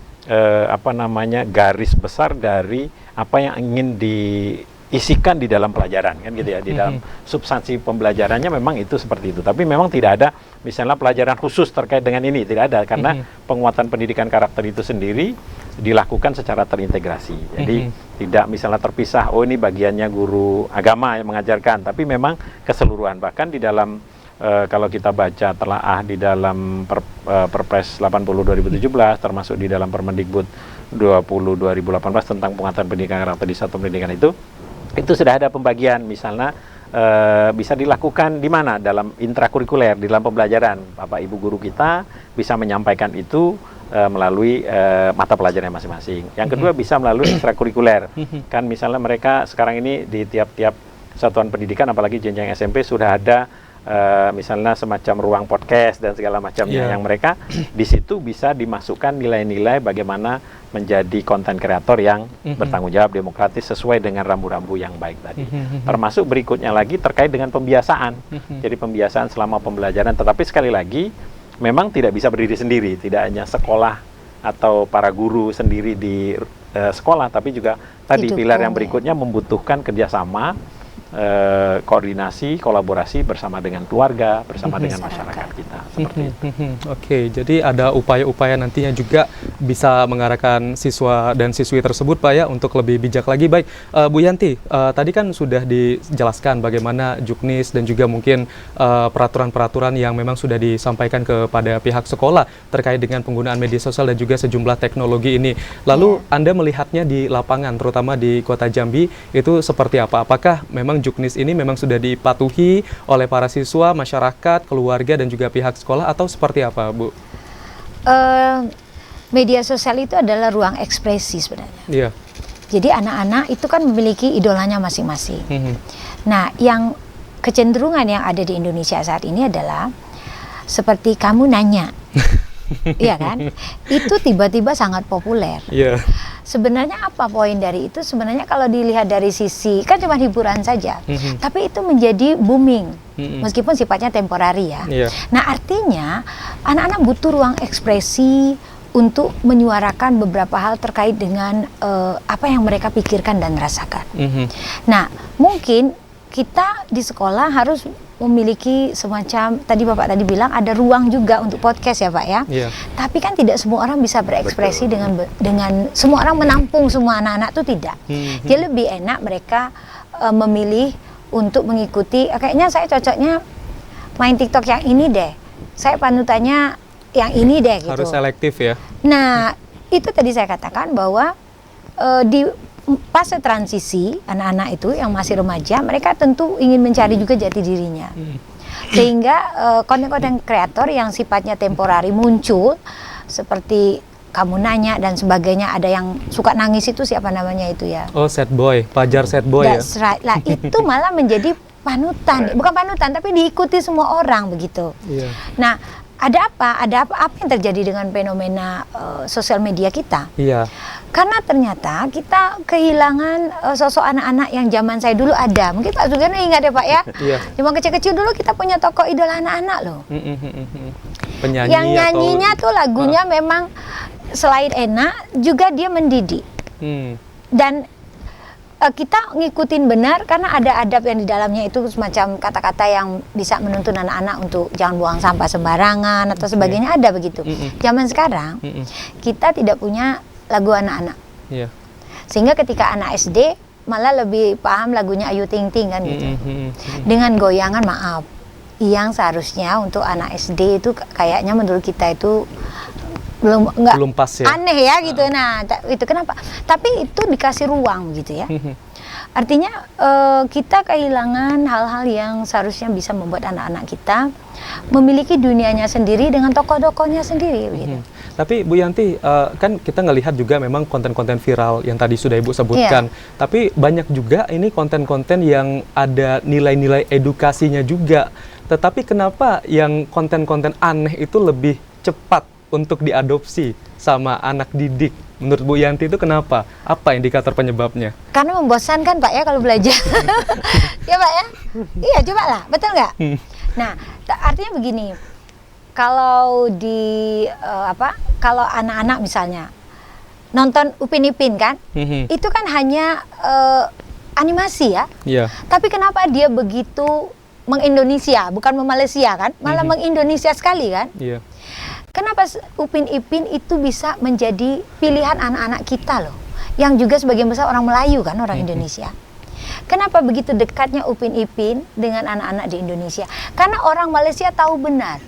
garis besar dari apa yang ingin diisikan di dalam pelajaran, kan gitu ya, di dalam substansi pembelajarannya memang itu seperti itu. Tapi memang tidak ada misalnya pelajaran khusus terkait dengan ini, tidak ada, karena penguatan pendidikan karakter itu sendiri dilakukan secara terintegrasi. Jadi tidak misalnya terpisah, oh ini bagiannya guru agama yang mengajarkan, tapi memang keseluruhan. Bahkan di dalam kalau kita baca telaah di dalam Perpres 80/2017, termasuk di dalam Permendikbud 20/2018 tentang penguatan pendidikan karakter di satuan pendidikan itu sudah ada pembagian, misalnya bisa dilakukan di mana, dalam intrakurikuler, di dalam pembelajaran. Bapak Ibu guru kita bisa menyampaikan itu melalui mata pelajaran masing-masing. Yang kedua bisa melalui ekstrakurikuler. Kan misalnya mereka sekarang ini di tiap-tiap satuan pendidikan, apalagi jenjang SMP, sudah ada misalnya semacam ruang podcast dan segala macamnya, yang mereka di situ bisa dimasukkan nilai-nilai bagaimana menjadi konten kreator yang bertanggung jawab, demokratis, sesuai dengan rambu-rambu yang baik tadi. Termasuk berikutnya lagi terkait dengan pembiasaan. Jadi pembiasaan selama pembelajaran, tetapi sekali lagi memang tidak bisa berdiri sendiri, tidak hanya sekolah atau para guru sendiri di sekolah, tapi juga tadi pilar yang berikutnya membutuhkan kerjasama, koordinasi, kolaborasi bersama dengan keluarga, bersama dengan masyarakat kita. Seperti itu. Oke, jadi ada upaya-upaya nantinya juga bisa mengarahkan siswa dan siswi tersebut Pak ya, untuk lebih bijak lagi. Baik, Bu Yanti, tadi kan sudah dijelaskan bagaimana Juknis dan juga mungkin peraturan-peraturan yang memang sudah disampaikan kepada pihak sekolah terkait dengan penggunaan media sosial dan juga sejumlah teknologi ini. Lalu Anda melihatnya di lapangan, terutama di Kota Jambi, itu seperti apa? Apakah memang Juknis ini memang sudah dipatuhi oleh para siswa, masyarakat, keluarga, dan juga pihak sekolah, atau seperti apa, Bu? Media sosial itu adalah ruang ekspresi sebenarnya. Iya. Jadi anak-anak itu kan memiliki idolanya masing-masing. Nah, yang kecenderungan yang ada di Indonesia saat ini adalah seperti kamu nanya, iya kan? Itu tiba-tiba sangat populer. sebenarnya apa poin dari itu? Sebenarnya kalau dilihat dari sisi, kan cuma hiburan saja, tapi itu menjadi booming, meskipun sifatnya temporari ya. Nah artinya anak-anak butuh ruang ekspresi untuk menyuarakan beberapa hal terkait dengan apa yang mereka pikirkan dan rasakan. Nah mungkin kita di sekolah harus memiliki semacam, tadi Bapak tadi bilang ada ruang juga untuk podcast ya Pak ya. Tapi kan tidak semua orang bisa berekspresi dengan semua orang menampung semua anak-anak itu tidak. Dia lebih enak mereka memilih untuk mengikuti, kayaknya saya cocoknya main TikTok yang ini deh. Saya panutannya yang ini deh gitu. Harus selektif ya. Nah, itu tadi saya katakan bahwa di fase transisi anak-anak itu yang masih remaja, mereka tentu ingin mencari juga jati dirinya. Sehingga konten-konten kreator yang sifatnya temporari muncul, seperti kamu nanya dan sebagainya. Ada yang suka nangis itu siapa namanya itu ya? Oh, sad boy, Fajar sad boy. That's right. Lah itu malah menjadi panutan, bukan panutan tapi diikuti semua orang begitu. Nah, ada apa yang terjadi dengan fenomena sosial media kita? Karena ternyata kita kehilangan sosok anak-anak yang zaman saya dulu ada. Mungkin Pak Sugiono ingat ya Pak ya? Cuma kecil-kecil dulu kita punya tokoh idola anak-anak loh. Penyanyi yang nyanyinya tuh lagunya memang selain enak juga dia mendidik. Dan kita ngikutin benar karena ada adab yang di dalamnya itu semacam kata-kata yang bisa menuntun anak-anak untuk jangan buang sampah sembarangan atau sebagainya, ada begitu. Zaman sekarang kita tidak punya lagu anak-anak, sehingga ketika anak SD malah lebih paham lagunya Ayu Ting Ting kan gitu, dengan goyangan maaf yang seharusnya untuk anak SD itu kayaknya menurut kita itu belum pas ya, aneh ya gitu. Nah itu kenapa? Tapi itu dikasih ruang gitu ya. Artinya kita kehilangan hal-hal yang seharusnya bisa membuat anak-anak kita memiliki dunianya sendiri dengan tokoh-tokohnya sendiri gitu. Tapi Bu Yanti, kan kita ngelihat juga memang konten-konten viral yang tadi sudah Ibu sebutkan. Tapi banyak juga ini konten-konten yang ada nilai-nilai edukasinya juga. Tetapi kenapa yang konten-konten aneh itu lebih cepat untuk diadopsi sama anak didik? Menurut Bu Yanti itu kenapa? Apa indikator penyebabnya? Karena membosankan Pak ya kalau belajar. Ya Pak ya? Iya coba lah, betul nggak? Nah artinya begini, kalau di kalau anak-anak misalnya nonton Upin Ipin kan, itu kan hanya animasi ya. Tapi kenapa dia begitu mengindonesia, bukan Malaysia kan? Malah mengindonesia sekali kan? Kenapa Upin Ipin itu bisa menjadi pilihan anak-anak kita loh, yang juga sebagian besar orang Melayu kan, orang Indonesia. Kenapa begitu dekatnya Upin Ipin dengan anak-anak di Indonesia? Karena orang Malaysia tahu benar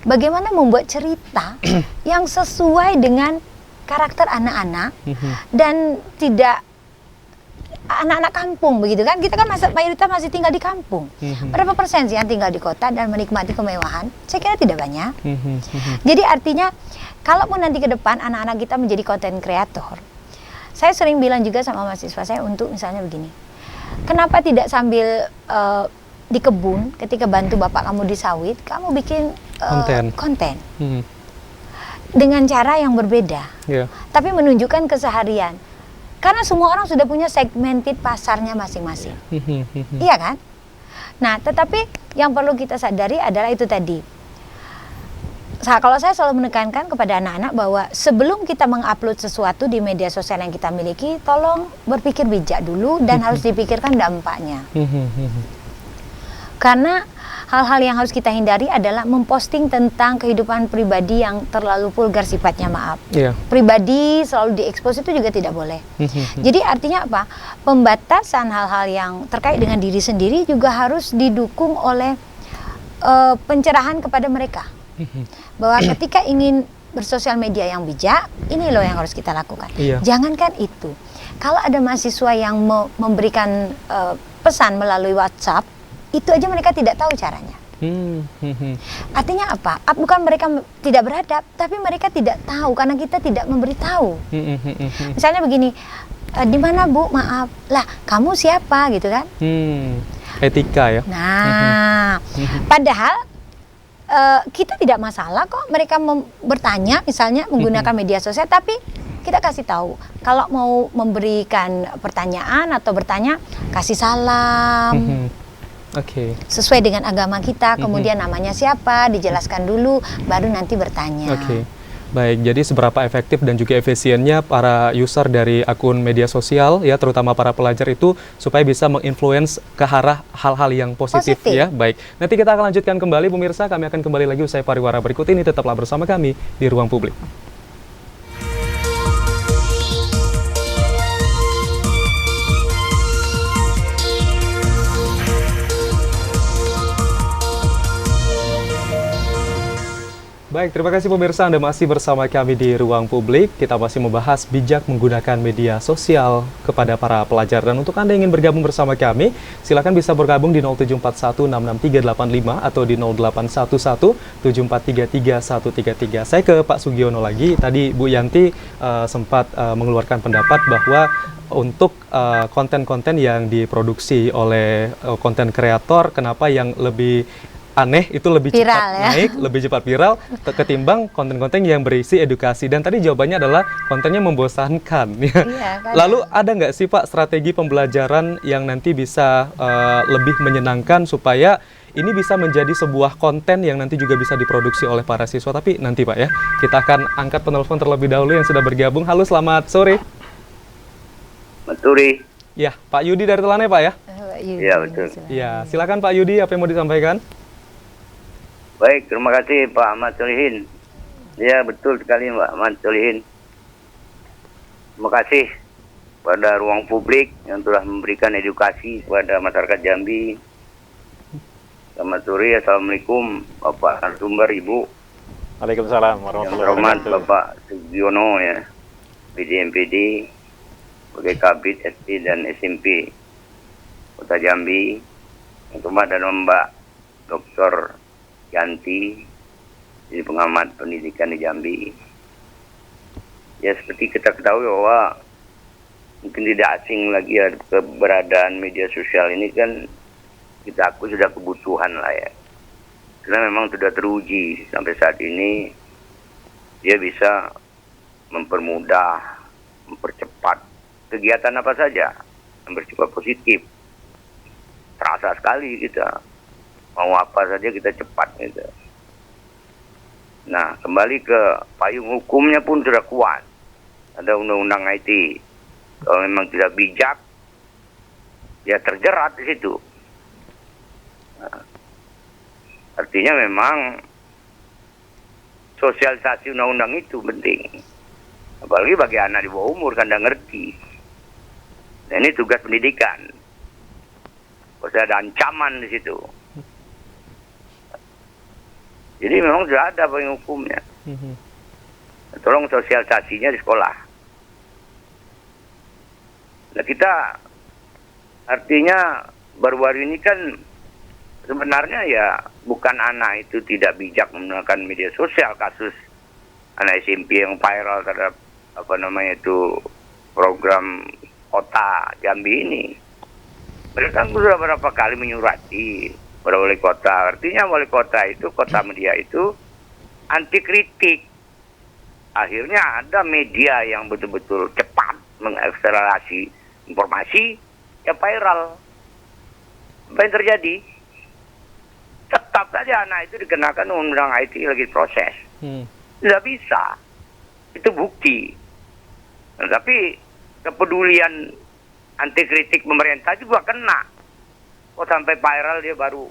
bagaimana membuat cerita yang sesuai dengan karakter anak-anak dan tidak anak-anak kampung begitu kan. Kita kan mayoritas masih tinggal di kampung. Berapa persen sih yang tinggal di kota dan menikmati kemewahan? Saya kira tidak banyak. Jadi artinya kalaupun nanti ke depan anak-anak kita menjadi konten kreator, saya sering bilang juga sama mahasiswa saya untuk misalnya begini, kenapa tidak sambil di kebun ketika bantu bapak kamu di sawit, kamu bikin konten dengan cara yang berbeda, tapi menunjukkan keseharian. Karena semua orang sudah punya segmented pasarnya masing-masing. Iya kan? Nah, tetapi yang perlu kita sadari adalah itu tadi. Kalau saya selalu menekankan kepada anak-anak bahwa sebelum kita mengupload sesuatu di media sosial yang kita miliki, tolong berpikir bijak dulu dan harus dipikirkan dampaknya. Karena hal-hal yang harus kita hindari adalah memposting tentang kehidupan pribadi yang terlalu vulgar sifatnya, maaf. Pribadi selalu diekspos itu juga tidak boleh. Jadi artinya apa? Pembatasan hal-hal yang terkait dengan diri sendiri juga harus didukung oleh pencerahan kepada mereka. Bahwa ketika ingin bersosial media yang bijak, ini loh yang harus kita lakukan. Jangankan itu, kalau ada mahasiswa yang memberikan pesan melalui WhatsApp, itu aja mereka tidak tahu caranya. Artinya apa? Bukan mereka tidak beradab, tapi mereka tidak tahu karena kita tidak memberitahu. Misalnya begini, di mana Bu? Maaf. Lah, kamu siapa gitu kan? Etika ya. Nah, padahal kita tidak masalah kok mereka bertanya misalnya menggunakan media sosial, tapi kita kasih tahu. Kalau mau memberikan pertanyaan atau bertanya, kasih salam. Oke. Sesuai dengan agama kita, kemudian namanya siapa, dijelaskan dulu, baru nanti bertanya. Oke. Baik, jadi seberapa efektif dan juga efisiennya para user dari akun media sosial ya, terutama para pelajar itu supaya bisa menginfluence ke arah hal-hal yang positif ya. Baik, nanti kita akan lanjutkan kembali pemirsa, kami akan kembali lagi usai pariwara berikut ini, tetaplah bersama kami di Ruang Publik. Baik, terima kasih pemirsa, Anda masih bersama kami di Ruang Publik. Kita masih membahas bijak menggunakan media sosial kepada para pelajar. Dan untuk Anda yang ingin bergabung bersama kami, silakan bisa bergabung di 0741663855 atau di 0811743333. Saya ke Pak Sugiono lagi. Tadi Bu Yanti sempat mengeluarkan pendapat bahwa untuk konten-konten yang diproduksi oleh konten kreator, kenapa yang lebih aneh itu lebih viral, cepat ya? naik, lebih cepat viral ketimbang konten-konten yang berisi edukasi. Dan tadi jawabannya adalah kontennya membosankan. Iya, kan? Lalu ada nggak sih Pak strategi pembelajaran yang nanti bisa lebih menyenangkan supaya ini bisa menjadi sebuah konten yang nanti juga bisa diproduksi oleh para siswa? Tapi nanti Pak ya, kita akan angkat penelpon terlebih dahulu yang sudah bergabung. Halo, selamat sore. Selamat sore. Ya, Pak Yudi dari Telane Pak ya? Iya, betul. Ya, silakan Pak Yudi, apa yang mau disampaikan? Baik, terima kasih Pak Ahmad Solihin. Ya, betul sekali Pak Ahmad Solihin. Terima kasih pada Ruang Publik yang telah memberikan edukasi kepada masyarakat Jambi. Selamat sore, Assalamualaikum Bapak narasumber, Ibu. Waalaikumsalam Yang warahmatullahi terhormat wabarakatuh. Bapak Sugiono ya, PD-MPD, sebagai Kabid SD dan SMP Kota Jambi. Yang terhormat dan Mbak Dr. Yanti, jadi pengamat pendidikan di Jambi. Ya, seperti kita ketahui bahwa mungkin tidak asing lagi ya keberadaan media sosial ini, kan kita akui sudah kebutuhan lah ya. Karena memang sudah teruji sampai saat ini, dia bisa mempermudah, mempercepat kegiatan apa saja yang bersifat positif. Terasa sekali kita mau apa saja kita cepat gitu. Nah, kembali ke payung hukumnya pun sudah kuat. Ada undang-undang IT. Kalau memang tidak bijak, ya terjerat di situ. Nah, artinya memang sosialisasi undang-undang itu penting. Apalagi bagi anak di bawah umur, kan tidak ngerti. Nah, ini tugas pendidikan. Pasti ada ancaman di situ. Jadi memang sudah ada payung hukumnya. Tolong sosialisasinya di sekolah. Nah, kita artinya baru-baru ini kan sebenarnya ya bukan anak itu tidak bijak menggunakan media sosial, kasus anak SMP yang viral terhadap program kota Jambi ini. Mereka sudah berapa kali menyurati pada wali kota. Artinya wali kota itu, kota media itu anti kritik. Akhirnya ada media yang betul-betul cepat mengakselerasi informasi, ya viral. Apa yang terjadi? Tetap saja anak itu dikenakan undang IT lagi proses. Tidak bisa. Itu bukti. Nah, tapi kepedulian anti kritik pemerintah juga kena. Kok sampai viral dia baru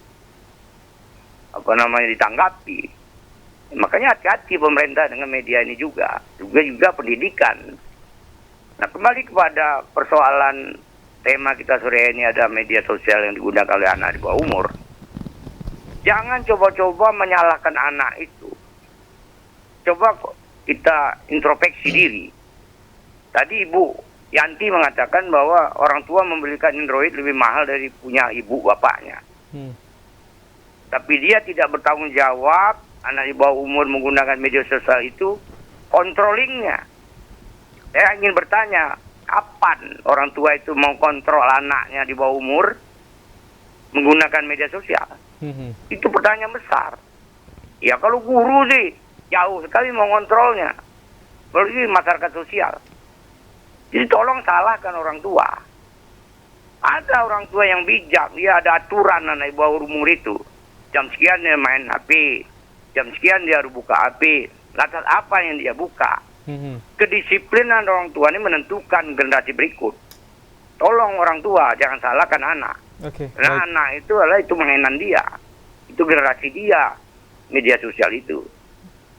ditanggapi. Makanya hati-hati pemerintah dengan media ini juga pendidikan. Nah, kembali kepada persoalan tema kita sore ini, ada media sosial yang digunakan oleh anak di bawah umur. Jangan coba-coba menyalahkan anak itu. Coba kita introspeksi diri. Tadi Ibu Yanti mengatakan bahwa orang tua membelikan Android lebih mahal dari punya ibu bapaknya. Tapi dia tidak bertanggung jawab, anak di bawah umur menggunakan media sosial itu, controllingnya. Saya ingin bertanya, kapan orang tua itu mau kontrol anaknya di bawah umur menggunakan media sosial? Itu pertanyaan besar. Ya kalau guru sih, jauh sekali mau kontrolnya. melalui masyarakat sosial. Jadi tolong salahkan orang tua. Ada orang tua yang bijak, dia ada aturan anak bawah umur itu. Jam sekian dia main HP, jam sekian dia harus buka HP. Lantas apa yang dia buka? Kedisiplinan orang tua ini menentukan generasi berikut. Tolong orang tua, jangan salahkan anak. Karena anak itu adalah itu mainan dia. Itu generasi dia, media sosial itu.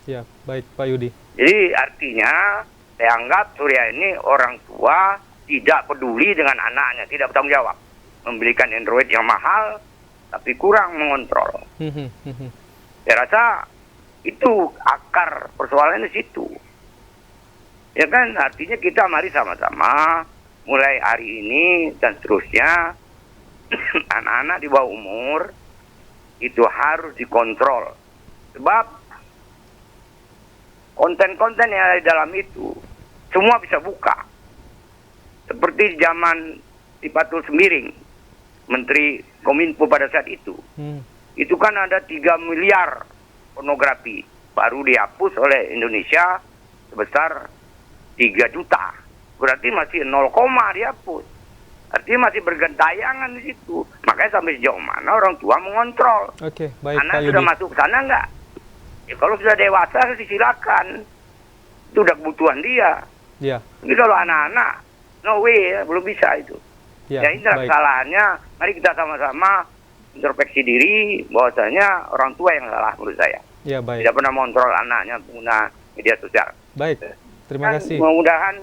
Ya, baik Pak Yudi. Jadi artinya, saya anggap Surya ini orang tua tidak peduli dengan anaknya, tidak bertanggung jawab. Membelikan Android yang mahal, tapi kurang mengontrol. Saya rasa itu akar persoalannya di situ. Ya kan, artinya kita mari sama-sama mulai hari ini dan seterusnya anak-anak di bawah umur itu harus dikontrol. Sebab konten-konten yang ada di dalam itu semua bisa buka. Seperti zaman Sipatul Sembiring, Menteri Kominfo pada saat itu. Itu kan ada 3 miliar pornografi baru dihapus oleh Indonesia sebesar 3 juta. Berarti masih 0, dihapus. Artinya masih bergentayangan di situ. Makanya sampai sejauh mana orang tua mengontrol. Baik, anak Pak sudah Yudi. masuk ke sana enggak? Ya, kalau sudah dewasa silakan. Itu udah kebutuhan dia. Tapi kalau anak-anak, no way, belum bisa itu. Ya ini kesalahannya. Mari kita sama-sama introspeksi diri bahwasanya orang tua yang salah menurut saya. Tidak pernah mengontrol anaknya pengguna media sosial. Baik, terima kasih. Mudah-mudahan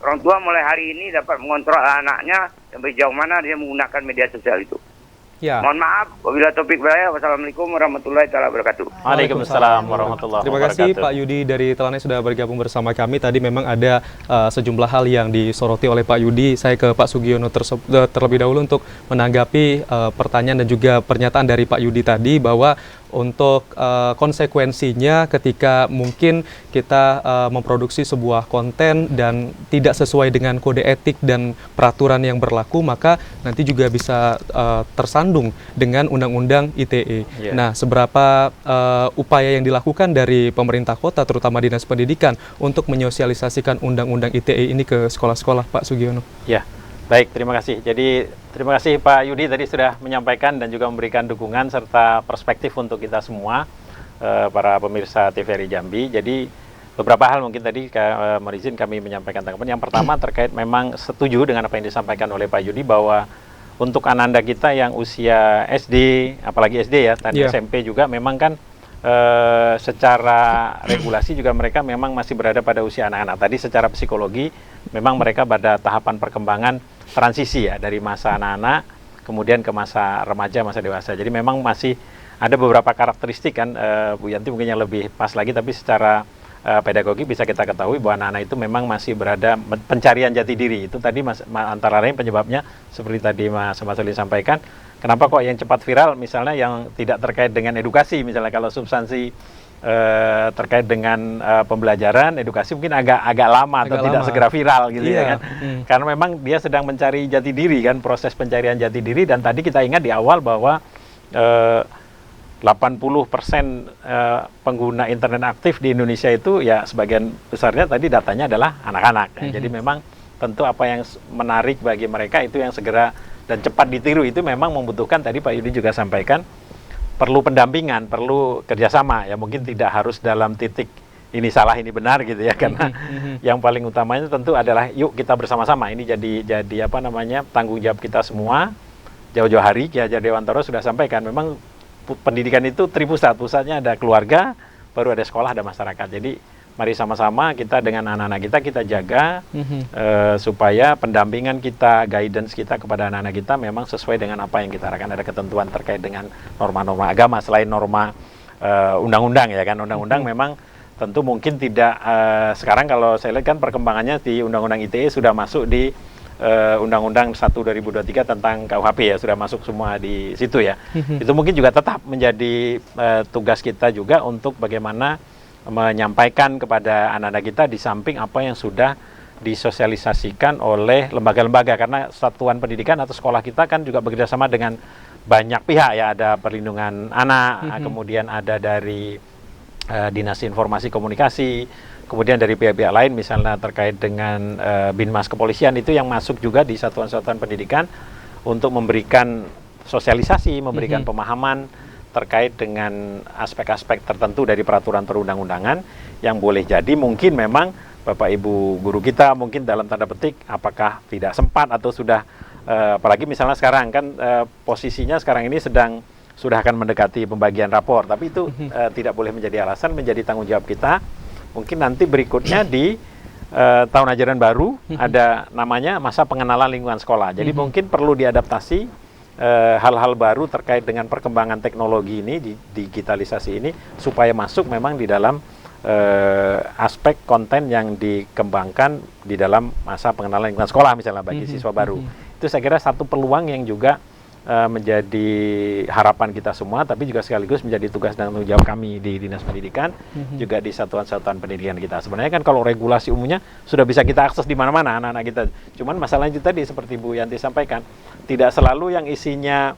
orang tua mulai hari ini dapat mengontrol anaknya sampai jauh mana dia menggunakan media sosial itu. Mohon maaf, wabillahi taufiq wal hidayah. Wassalamualaikum warahmatullahi wabarakatuh. Waalaikumsalam warahmatullahi wabarakatuh. Terima kasih Pak Yudi dari Telanai sudah bergabung bersama kami. Tadi memang ada sejumlah hal yang disoroti oleh Pak Yudi. Saya ke Pak Sugiono terlebih dahulu untuk menanggapi pertanyaan dan juga pernyataan dari Pak Yudi tadi bahwa untuk konsekuensinya ketika mungkin kita memproduksi sebuah konten dan tidak sesuai dengan kode etik dan peraturan yang berlaku, maka nanti juga bisa tersandung dengan Undang-Undang ITE. Nah, seberapa upaya yang dilakukan dari pemerintah kota, terutama Dinas Pendidikan, untuk menyosialisasikan Undang-Undang ITE ini ke sekolah-sekolah, Pak Sugiono? Baik, terima kasih. Jadi terima kasih Pak Yudi tadi sudah menyampaikan dan juga memberikan dukungan serta perspektif untuk kita semua, para pemirsa TVRI Jambi. Jadi beberapa hal mungkin tadi izin kami menyampaikan tanggapan. Yang pertama terkait memang setuju dengan apa yang disampaikan oleh Pak Yudi bahwa untuk anak-anak kita yang usia SD, apalagi SD ya, dan SMP juga memang kan secara regulasi juga mereka memang masih berada pada usia anak-anak. Tadi secara psikologi memang mereka pada tahapan perkembangan transisi ya, dari masa anak-anak kemudian ke masa remaja, masa dewasa. Jadi memang masih ada beberapa karakteristik kan, Bu Yanti mungkin yang lebih pas lagi, tapi secara pedagogi bisa kita ketahui bahwa anak-anak itu memang masih berada pencarian jati diri. Itu tadi antara lain penyebabnya seperti tadi Mas Soli sampaikan. Kenapa kok yang cepat viral misalnya yang tidak terkait dengan edukasi, misalnya kalau substansi terkait dengan pembelajaran, edukasi mungkin agak lama atau tidak segera viral gitu ya kan. Karena memang dia sedang mencari jati diri kan, proses pencarian jati diri. Dan tadi kita ingat di awal bahwa 80% pengguna internet aktif di Indonesia itu ya sebagian besarnya tadi datanya adalah anak-anak. Jadi memang tentu apa yang menarik bagi mereka itu yang segera dan cepat ditiru. Itu memang membutuhkan, tadi Pak Yudi juga sampaikan, perlu pendampingan, perlu kerjasama ya. Mungkin tidak harus dalam titik ini salah ini benar gitu ya, karena yang paling utamanya tentu adalah yuk kita bersama-sama. Ini jadi apa namanya, tanggung jawab kita semua. Jauh-jauh hari Ki Hajar Dewantara sudah sampaikan, memang pendidikan itu tripusat, pusatnya ada keluarga, baru ada sekolah, ada masyarakat. Jadi mari sama-sama kita dengan anak-anak kita jaga supaya pendampingan kita, guidance kita kepada anak-anak kita memang sesuai dengan apa yang kita harapkan. Ada ketentuan terkait dengan norma-norma agama selain norma undang-undang ya kan. Undang-undang memang tentu mungkin tidak sekarang kalau saya lihat kan perkembangannya di Undang-Undang ITE sudah masuk di Undang-Undang 1 2023 tentang KUHP ya, sudah masuk semua di situ ya. Itu mungkin juga tetap menjadi tugas kita juga untuk bagaimana menyampaikan kepada anak-anak kita di samping apa yang sudah disosialisasikan oleh lembaga-lembaga, karena satuan pendidikan atau sekolah kita kan juga bekerjasama dengan banyak pihak ya, ada perlindungan anak, kemudian ada dari Dinas Informasi Komunikasi, kemudian dari pihak-pihak lain misalnya terkait dengan Binmas Kepolisian itu yang masuk juga di satuan-satuan pendidikan untuk memberikan sosialisasi, memberikan pemahaman terkait dengan aspek-aspek tertentu dari peraturan perundang-undangan yang boleh jadi mungkin memang Bapak Ibu guru kita mungkin dalam tanda petik apakah tidak sempat atau sudah apalagi misalnya sekarang kan posisinya sekarang ini sudah akan mendekati pembagian rapor, tapi itu tidak boleh menjadi alasan, menjadi tanggung jawab kita. Mungkin nanti berikutnya di tahun ajaran baru ada namanya masa pengenalan lingkungan sekolah. Jadi mungkin perlu diadaptasi hal-hal baru terkait dengan perkembangan teknologi ini, digitalisasi ini, supaya masuk memang di dalam aspek konten yang dikembangkan di dalam masa pengenalan lingkungan sekolah misalnya bagi siswa baru. Itu saya kira satu peluang yang juga menjadi harapan kita semua, tapi juga sekaligus menjadi tugas dan tanggung jawab kami di Dinas Pendidikan, juga di satuan-satuan pendidikan kita. Sebenarnya kan kalau regulasi umumnya sudah bisa kita akses di mana-mana anak-anak kita. Cuman masalahnya tadi seperti Bu Yanti sampaikan, tidak selalu yang isinya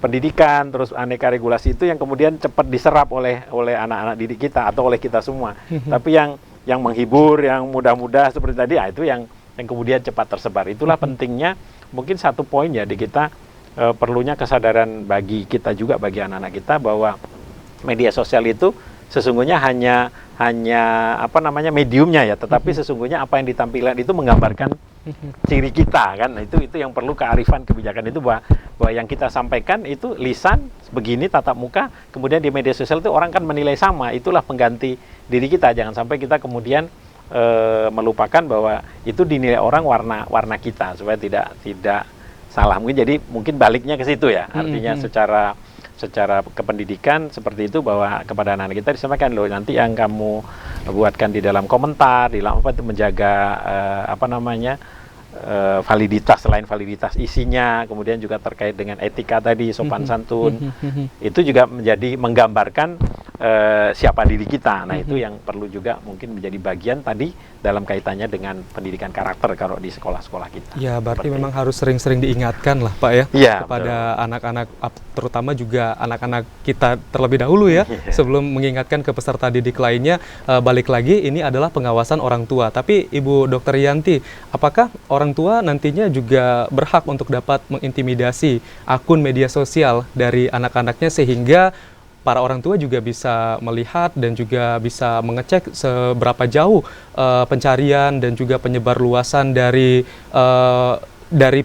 pendidikan terus aneka regulasi itu yang kemudian cepat diserap oleh anak-anak didik kita atau oleh kita semua. Tapi yang menghibur, yang mudah-mudah seperti tadi, itu yang kemudian cepat tersebar. Itulah pentingnya mungkin satu poin ya di kita perlunya kesadaran bagi kita juga, bagi anak-anak kita, bahwa media sosial itu sesungguhnya hanya apa namanya mediumnya ya, tetapi sesungguhnya apa yang ditampilkan itu menggambarkan ciri kita kan. Itu yang perlu kearifan kebijakan itu, bahwa yang kita sampaikan itu lisan begini tatap muka, kemudian di media sosial itu orang kan menilai sama, itulah pengganti diri kita. Jangan sampai kita kemudian melupakan bahwa itu dinilai orang warna kita, supaya tidak salah. Mungkin baliknya ke situ ya, artinya secara kependidikan seperti itu, bahwa kepada anak-anak kita disampaikan, loh nanti yang kamu buatkan di dalam komentar, di dalam apa itu menjaga validitas, selain validitas isinya, kemudian juga terkait dengan etika tadi, sopan santun, itu juga menjadi menggambarkan siapa diri kita. Nah itu yang perlu juga mungkin menjadi bagian tadi dalam kaitannya dengan pendidikan karakter kalau di sekolah-sekolah kita. Ya, berarti memang harus sering-sering diingatkan lah Pak ya, kepada anak-anak, terutama juga anak-anak kita terlebih dahulu ya, sebelum mengingatkan ke peserta didik lainnya. Balik lagi, ini adalah pengawasan orang tua. Tapi Ibu Dr. Yanti, apakah orang tua nantinya juga berhak untuk dapat mengintimidasi akun media sosial dari anak-anaknya, sehingga para orang tua juga bisa melihat dan juga bisa mengecek seberapa jauh pencarian dan juga penyebar luasan dari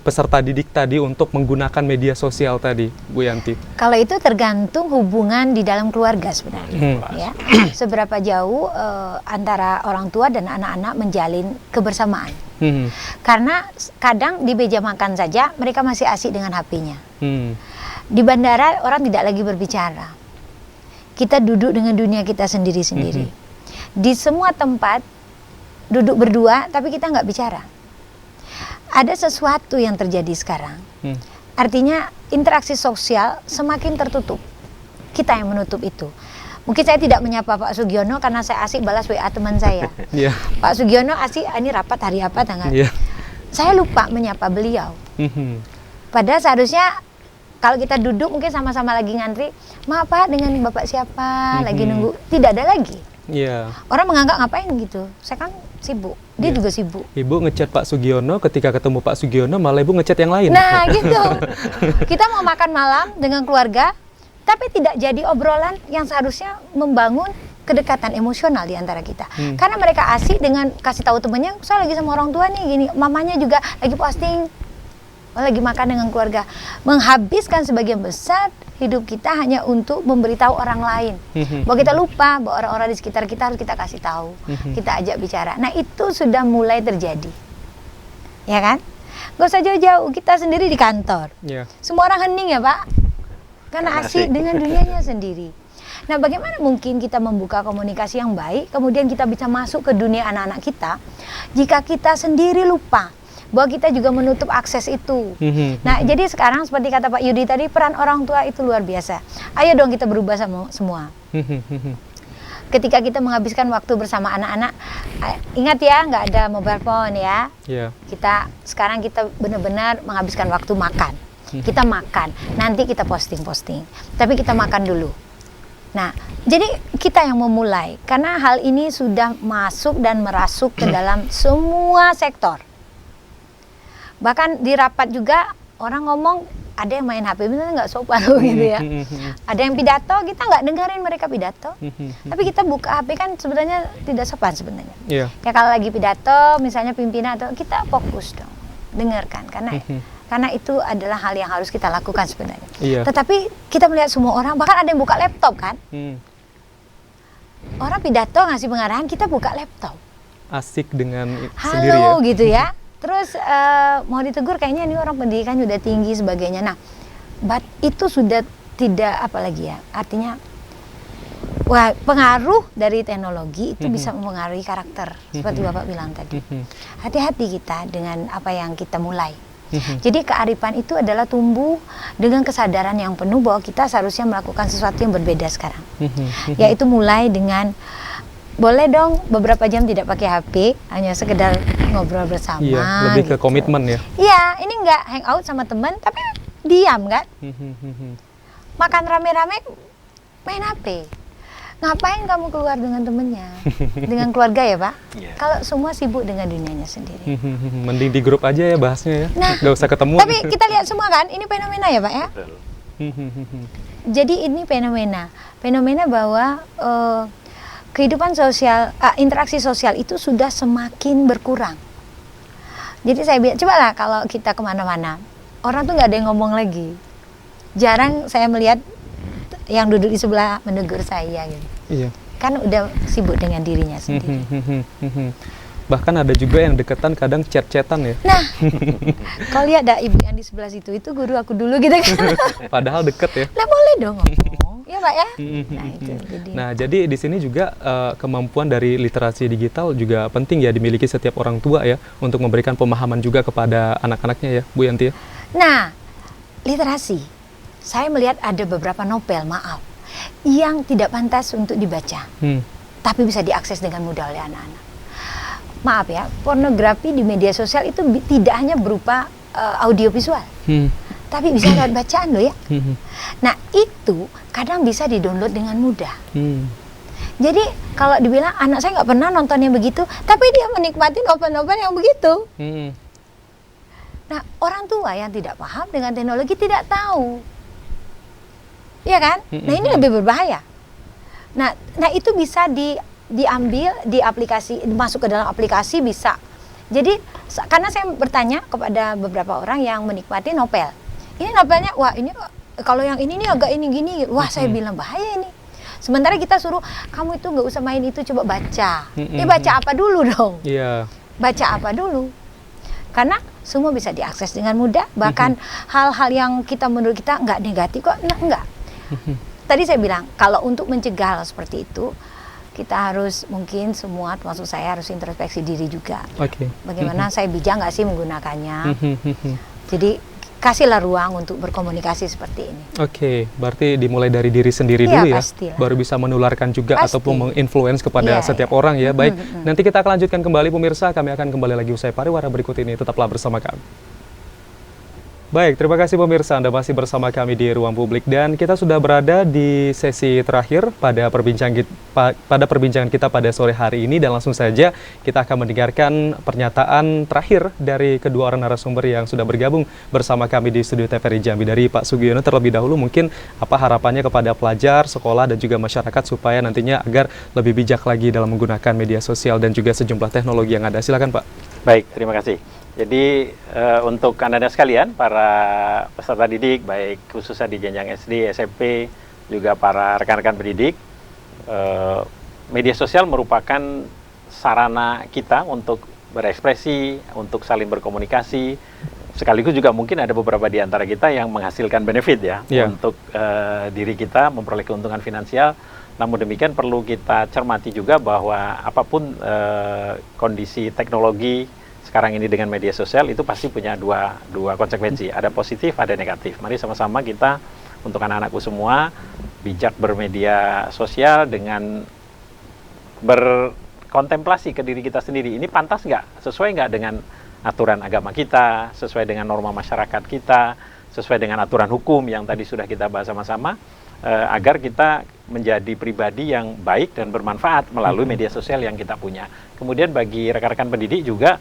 peserta didik tadi untuk menggunakan media sosial tadi, Bu Yanti? Kalau itu tergantung hubungan di dalam keluarga sebenarnya. Ya. Seberapa jauh antara orang tua dan anak-anak menjalin kebersamaan. Karena kadang di meja makan saja mereka masih asik dengan HP-nya. Di bandara orang tidak lagi berbicara. Kita duduk dengan dunia kita sendiri-sendiri. Di semua tempat duduk berdua, tapi kita nggak bicara. Ada sesuatu yang terjadi sekarang. Artinya interaksi sosial semakin tertutup. Kita yang menutup itu. Mungkin saya tidak menyapa Pak Sugiono karena saya asik balas WA teman saya. Pak Sugiono asik, ini rapat hari apa tanggal. Saya lupa menyapa beliau. Padahal seharusnya kalau kita duduk mungkin sama-sama lagi ngantri, maaf Pak, dengan Bapak siapa, lagi nunggu, tidak ada lagi. Orang menganggap ngapain gitu, saya kan sibuk, dia juga sibuk. Ibu ngechat Pak Sugiono, ketika ketemu Pak Sugiono malah Ibu ngechat yang lain. Nah gitu, kita mau makan malam dengan keluarga, tapi tidak jadi obrolan yang seharusnya membangun kedekatan emosional di antara kita. Karena mereka asik dengan kasih tahu temannya, saya lagi sama orang tua nih gini, mamanya juga lagi posting, lagi makan dengan keluarga. Menghabiskan sebagian besar hidup kita hanya untuk memberitahu orang lain. Bahwa kita lupa bahwa orang-orang di sekitar kita harus kita kasih tahu, kita ajak bicara. Nah itu sudah mulai terjadi, ya kan? Gak usah jauh-jauh, kita sendiri di kantor, semua orang hening ya Pak, karena asik dengan dunianya sendiri. Nah bagaimana mungkin kita membuka komunikasi yang baik, kemudian kita bisa masuk ke dunia anak-anak kita, jika kita sendiri lupa bahwa kita juga menutup akses itu. Nah, jadi sekarang seperti kata Pak Yudi tadi, peran orang tua itu luar biasa. Ayo dong kita berubah sama semua. Ketika kita menghabiskan waktu bersama anak-anak, ingat ya, nggak ada mobile phone ya. Kita sekarang kita benar-benar menghabiskan waktu makan. Kita makan, nanti kita posting. Tapi kita makan dulu. Nah, jadi kita yang memulai, karena hal ini sudah masuk dan merasuk ke dalam semua sektor. Bahkan di rapat juga orang ngomong, ada yang main HP, bener nggak sopan loh gitu ya. Ada yang pidato, kita nggak dengerin mereka pidato. Tapi kita buka HP kan sebenarnya tidak sopan sebenarnya. Yeah. Ya kalau lagi pidato, misalnya pimpinan atau kita fokus dong, dengarkan karena itu adalah hal yang harus kita lakukan sebenarnya. Yeah. Tetapi kita melihat semua orang, bahkan ada yang buka laptop kan. Orang pidato ngasih pengarahan, kita buka laptop. Asik dengan sendiri ya. Halo gitu ya. Terus mau ditegur kayaknya ini orang pendidikan udah tinggi sebagainya. Nah, itu sudah tidak apalagi ya. Artinya pengaruh dari teknologi itu bisa mempengaruhi karakter seperti Bapak bilang tadi. Hati-hati kita dengan apa yang kita mulai. Jadi kearifan itu adalah tumbuh dengan kesadaran yang penuh bahwa kita seharusnya melakukan sesuatu yang berbeda sekarang. Yaitu mulai dengan boleh dong beberapa jam tidak pakai HP, hanya sekedar ngobrol bersama. Iya, lebih ke komitmen ya. Iya, ini nggak hangout sama teman, tapi diam kan. Makan rame-rame, main HP. Ngapain kamu keluar dengan temennya? Dengan keluarga ya Pak? Yeah. Kalau semua sibuk dengan dunianya sendiri. Mending di grup aja ya bahasnya ya. Nah, nggak usah ketemu. Tapi kita lihat semua kan, ini fenomena ya Pak ya? Betul. Jadi ini fenomena bahwa kehidupan sosial, interaksi sosial itu sudah semakin berkurang. Jadi saya bilang, cobalah kalau kita kemana-mana, orang tuh nggak ada yang ngomong lagi. Jarang saya melihat yang duduk di sebelah menegur saya gitu. Iya. Kan udah sibuk dengan dirinya sendiri. Bahkan ada juga yang deketan kadang chat-chatan ya. Nah, kalau lihat ada ibu yang di sebelah situ, itu guru aku dulu gitu kan. Padahal deket ya. Nah boleh dong ngomong, ya Pak ya. Nah itu jadi. Nah, jadi di sini juga kemampuan dari literasi digital juga penting ya dimiliki setiap orang tua ya untuk memberikan pemahaman juga kepada anak-anaknya ya, Bu Yanti ya. Nah, literasi. Saya melihat ada beberapa novel, maaf, yang tidak pantas untuk dibaca, tapi bisa diakses dengan mudah oleh anak-anak. Maaf ya, pornografi di media sosial itu tidak hanya berupa audiovisual, tapi bisa lewat bacaan loh ya. Nah itu kadang bisa di-download dengan mudah. Jadi kalau dibilang anak saya nggak pernah nonton yang begitu, tapi dia menikmati novel-novel yang begitu. Nah orang tua yang tidak paham dengan teknologi tidak tahu. Iya kan? Nah ini lebih berbahaya. Nah itu bisa diambil di aplikasi, masuk ke dalam aplikasi bisa. Jadi karena saya bertanya kepada beberapa orang yang menikmati novel. Ini novelnya, wah ini kalau yang ini nih agak ini gini, wah saya bilang bahaya ini. Sementara kita suruh kamu itu nggak usah main itu, coba baca. Baca apa dulu dong? Iya. Baca apa dulu? Karena semua bisa diakses dengan mudah. Bahkan hal-hal yang kita menurut kita nggak negatif kok, enggak. Tadi saya bilang kalau untuk mencegah hal seperti itu kita harus mungkin semua termasuk saya harus introspeksi diri juga. Bagaimana saya bijak nggak sih menggunakannya? Jadi kasihlah ruang untuk berkomunikasi seperti ini. Berarti dimulai dari diri sendiri dulu ya, pastilah. Baru bisa menularkan juga ataupun menginfluence kepada setiap orang ya. Baik, nanti kita akan lanjutkan kembali pemirsa, kami akan kembali lagi usai pariwara berikut ini, tetaplah bersama kami. Baik, terima kasih pemirsa, Anda masih bersama kami di Ruang Publik dan kita sudah berada di sesi terakhir pada perbincangan kita pada sore hari ini dan langsung saja kita akan mendengarkan pernyataan terakhir dari kedua orang narasumber yang sudah bergabung bersama kami di studio TVRI Jambi. Dari Pak Sugiono terlebih dahulu, mungkin apa harapannya kepada pelajar, sekolah dan juga masyarakat supaya nantinya agar lebih bijak lagi dalam menggunakan media sosial dan juga sejumlah teknologi yang ada. Silakan Pak. Baik, terima kasih. Jadi untuk Anda sekalian, para peserta didik, baik khususnya di jenjang SD, SMP, juga para rekan-rekan pendidik, media sosial merupakan sarana kita untuk berekspresi, untuk saling berkomunikasi, sekaligus juga mungkin ada beberapa di antara kita yang menghasilkan benefit ya, untuk diri kita memperoleh keuntungan finansial. Namun demikian perlu kita cermati juga bahwa apapun kondisi teknologi sekarang ini dengan media sosial itu pasti punya dua konsekuensi, ada positif, ada negatif. Mari sama-sama kita untuk anak-anakku semua bijak bermedia sosial dengan berkontemplasi ke diri kita sendiri. Ini pantas nggak? Sesuai nggak dengan aturan agama kita, sesuai dengan norma masyarakat kita, sesuai dengan aturan hukum yang tadi sudah kita bahas sama-sama, agar kita menjadi pribadi yang baik dan bermanfaat melalui media sosial yang kita punya. Kemudian bagi rekan-rekan pendidik juga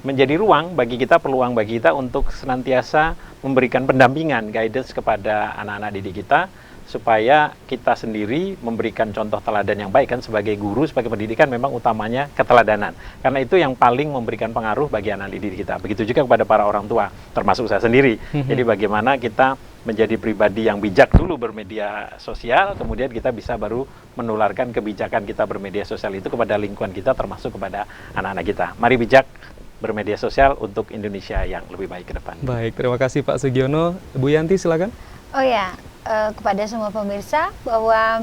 menjadi ruang bagi kita, peluang bagi kita untuk senantiasa memberikan pendampingan, guidance kepada anak-anak didik kita, supaya kita sendiri memberikan contoh teladan yang baik. Kan sebagai guru, sebagai pendidikan memang utamanya keteladanan, karena itu yang paling memberikan pengaruh bagi anak didik kita. Begitu juga kepada para orang tua, termasuk saya sendiri. Jadi bagaimana kita menjadi pribadi yang bijak dulu bermedia sosial, kemudian kita bisa baru menularkan kebijakan kita bermedia sosial itu kepada lingkungan kita, termasuk kepada anak-anak kita. Mari bijak bermedia sosial untuk Indonesia yang lebih baik ke depan. Baik, terima kasih Pak Sugiono. Bu Yanti, silakan. Oh ya, kepada semua pemirsa, bahwa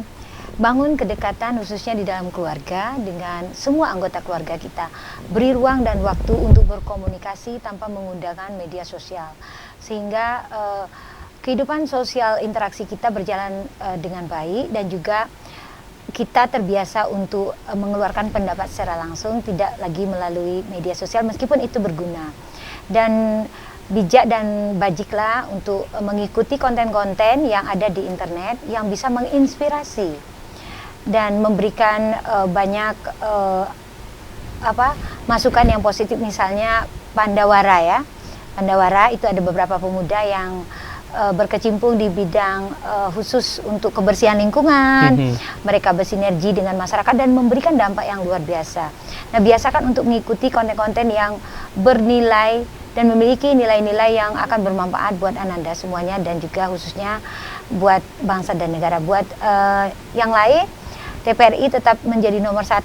bangun kedekatan khususnya di dalam keluarga dengan semua anggota keluarga kita. Beri ruang dan waktu untuk berkomunikasi tanpa menggunakan media sosial, sehingga kehidupan sosial interaksi kita berjalan dengan baik, dan juga kita terbiasa untuk mengeluarkan pendapat secara langsung, tidak lagi melalui media sosial, meskipun itu berguna. Dan bijak dan bajiklah untuk mengikuti konten-konten yang ada di internet yang bisa menginspirasi dan memberikan banyak masukan yang positif. Misalnya Pandawara ya, Pandawara itu ada beberapa pemuda yang berkecimpung di bidang khusus untuk kebersihan lingkungan. Mereka bersinergi dengan masyarakat dan memberikan dampak yang luar biasa. Nah, biasakan untuk mengikuti konten-konten yang bernilai dan memiliki nilai-nilai yang akan bermanfaat buat Ananda semuanya, dan juga khususnya buat bangsa dan negara. Buat yang lain, TPRI tetap menjadi nomor 1.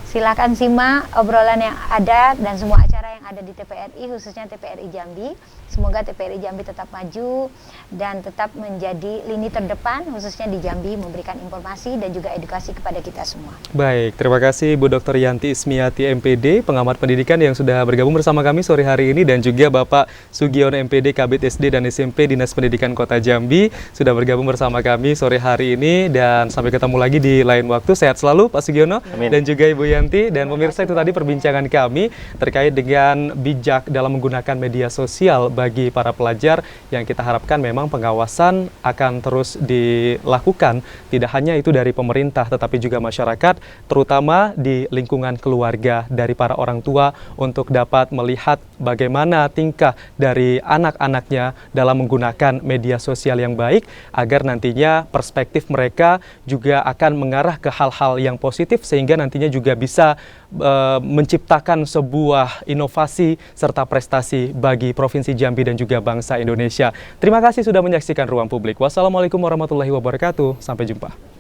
Silakan simak obrolan yang ada dan semua acara yang ada di TPRI, khususnya TPRI Jambi. Semoga TPRI Jambi tetap maju dan tetap menjadi lini terdepan, khususnya di Jambi, memberikan informasi dan juga edukasi kepada kita semua. Baik, terima kasih Bu Dr. Yanti Ismiati MPD, pengamat pendidikan yang sudah bergabung bersama kami sore hari ini, dan juga Bapak Sugiono MPD, Kabid SD dan SMP Dinas Pendidikan Kota Jambi, sudah bergabung bersama kami sore hari ini, dan sampai ketemu lagi di lain waktu. Sehat selalu Pak Sugiono. Amin. Dan juga Ibu Yanti. Dan pemirsa, itu tadi perbincangan kami terkait dengan bijak dalam menggunakan media sosial bagi para pelajar, yang kita harapkan memang pengawasan akan terus dilakukan, tidak hanya itu dari pemerintah tetapi juga masyarakat, terutama di lingkungan keluarga dari para orang tua, untuk dapat melihat bagaimana tingkah dari anak-anaknya dalam menggunakan media sosial yang baik, agar nantinya perspektif mereka juga akan mengarah ke hal-hal yang positif, sehingga nantinya juga bisa menciptakan sebuah inovasi serta prestasi bagi Provinsi Jambi dan juga bangsa Indonesia. Terima kasih sudah menyaksikan Ruang Publik. Wassalamualaikum warahmatullahi wabarakatuh. Sampai jumpa.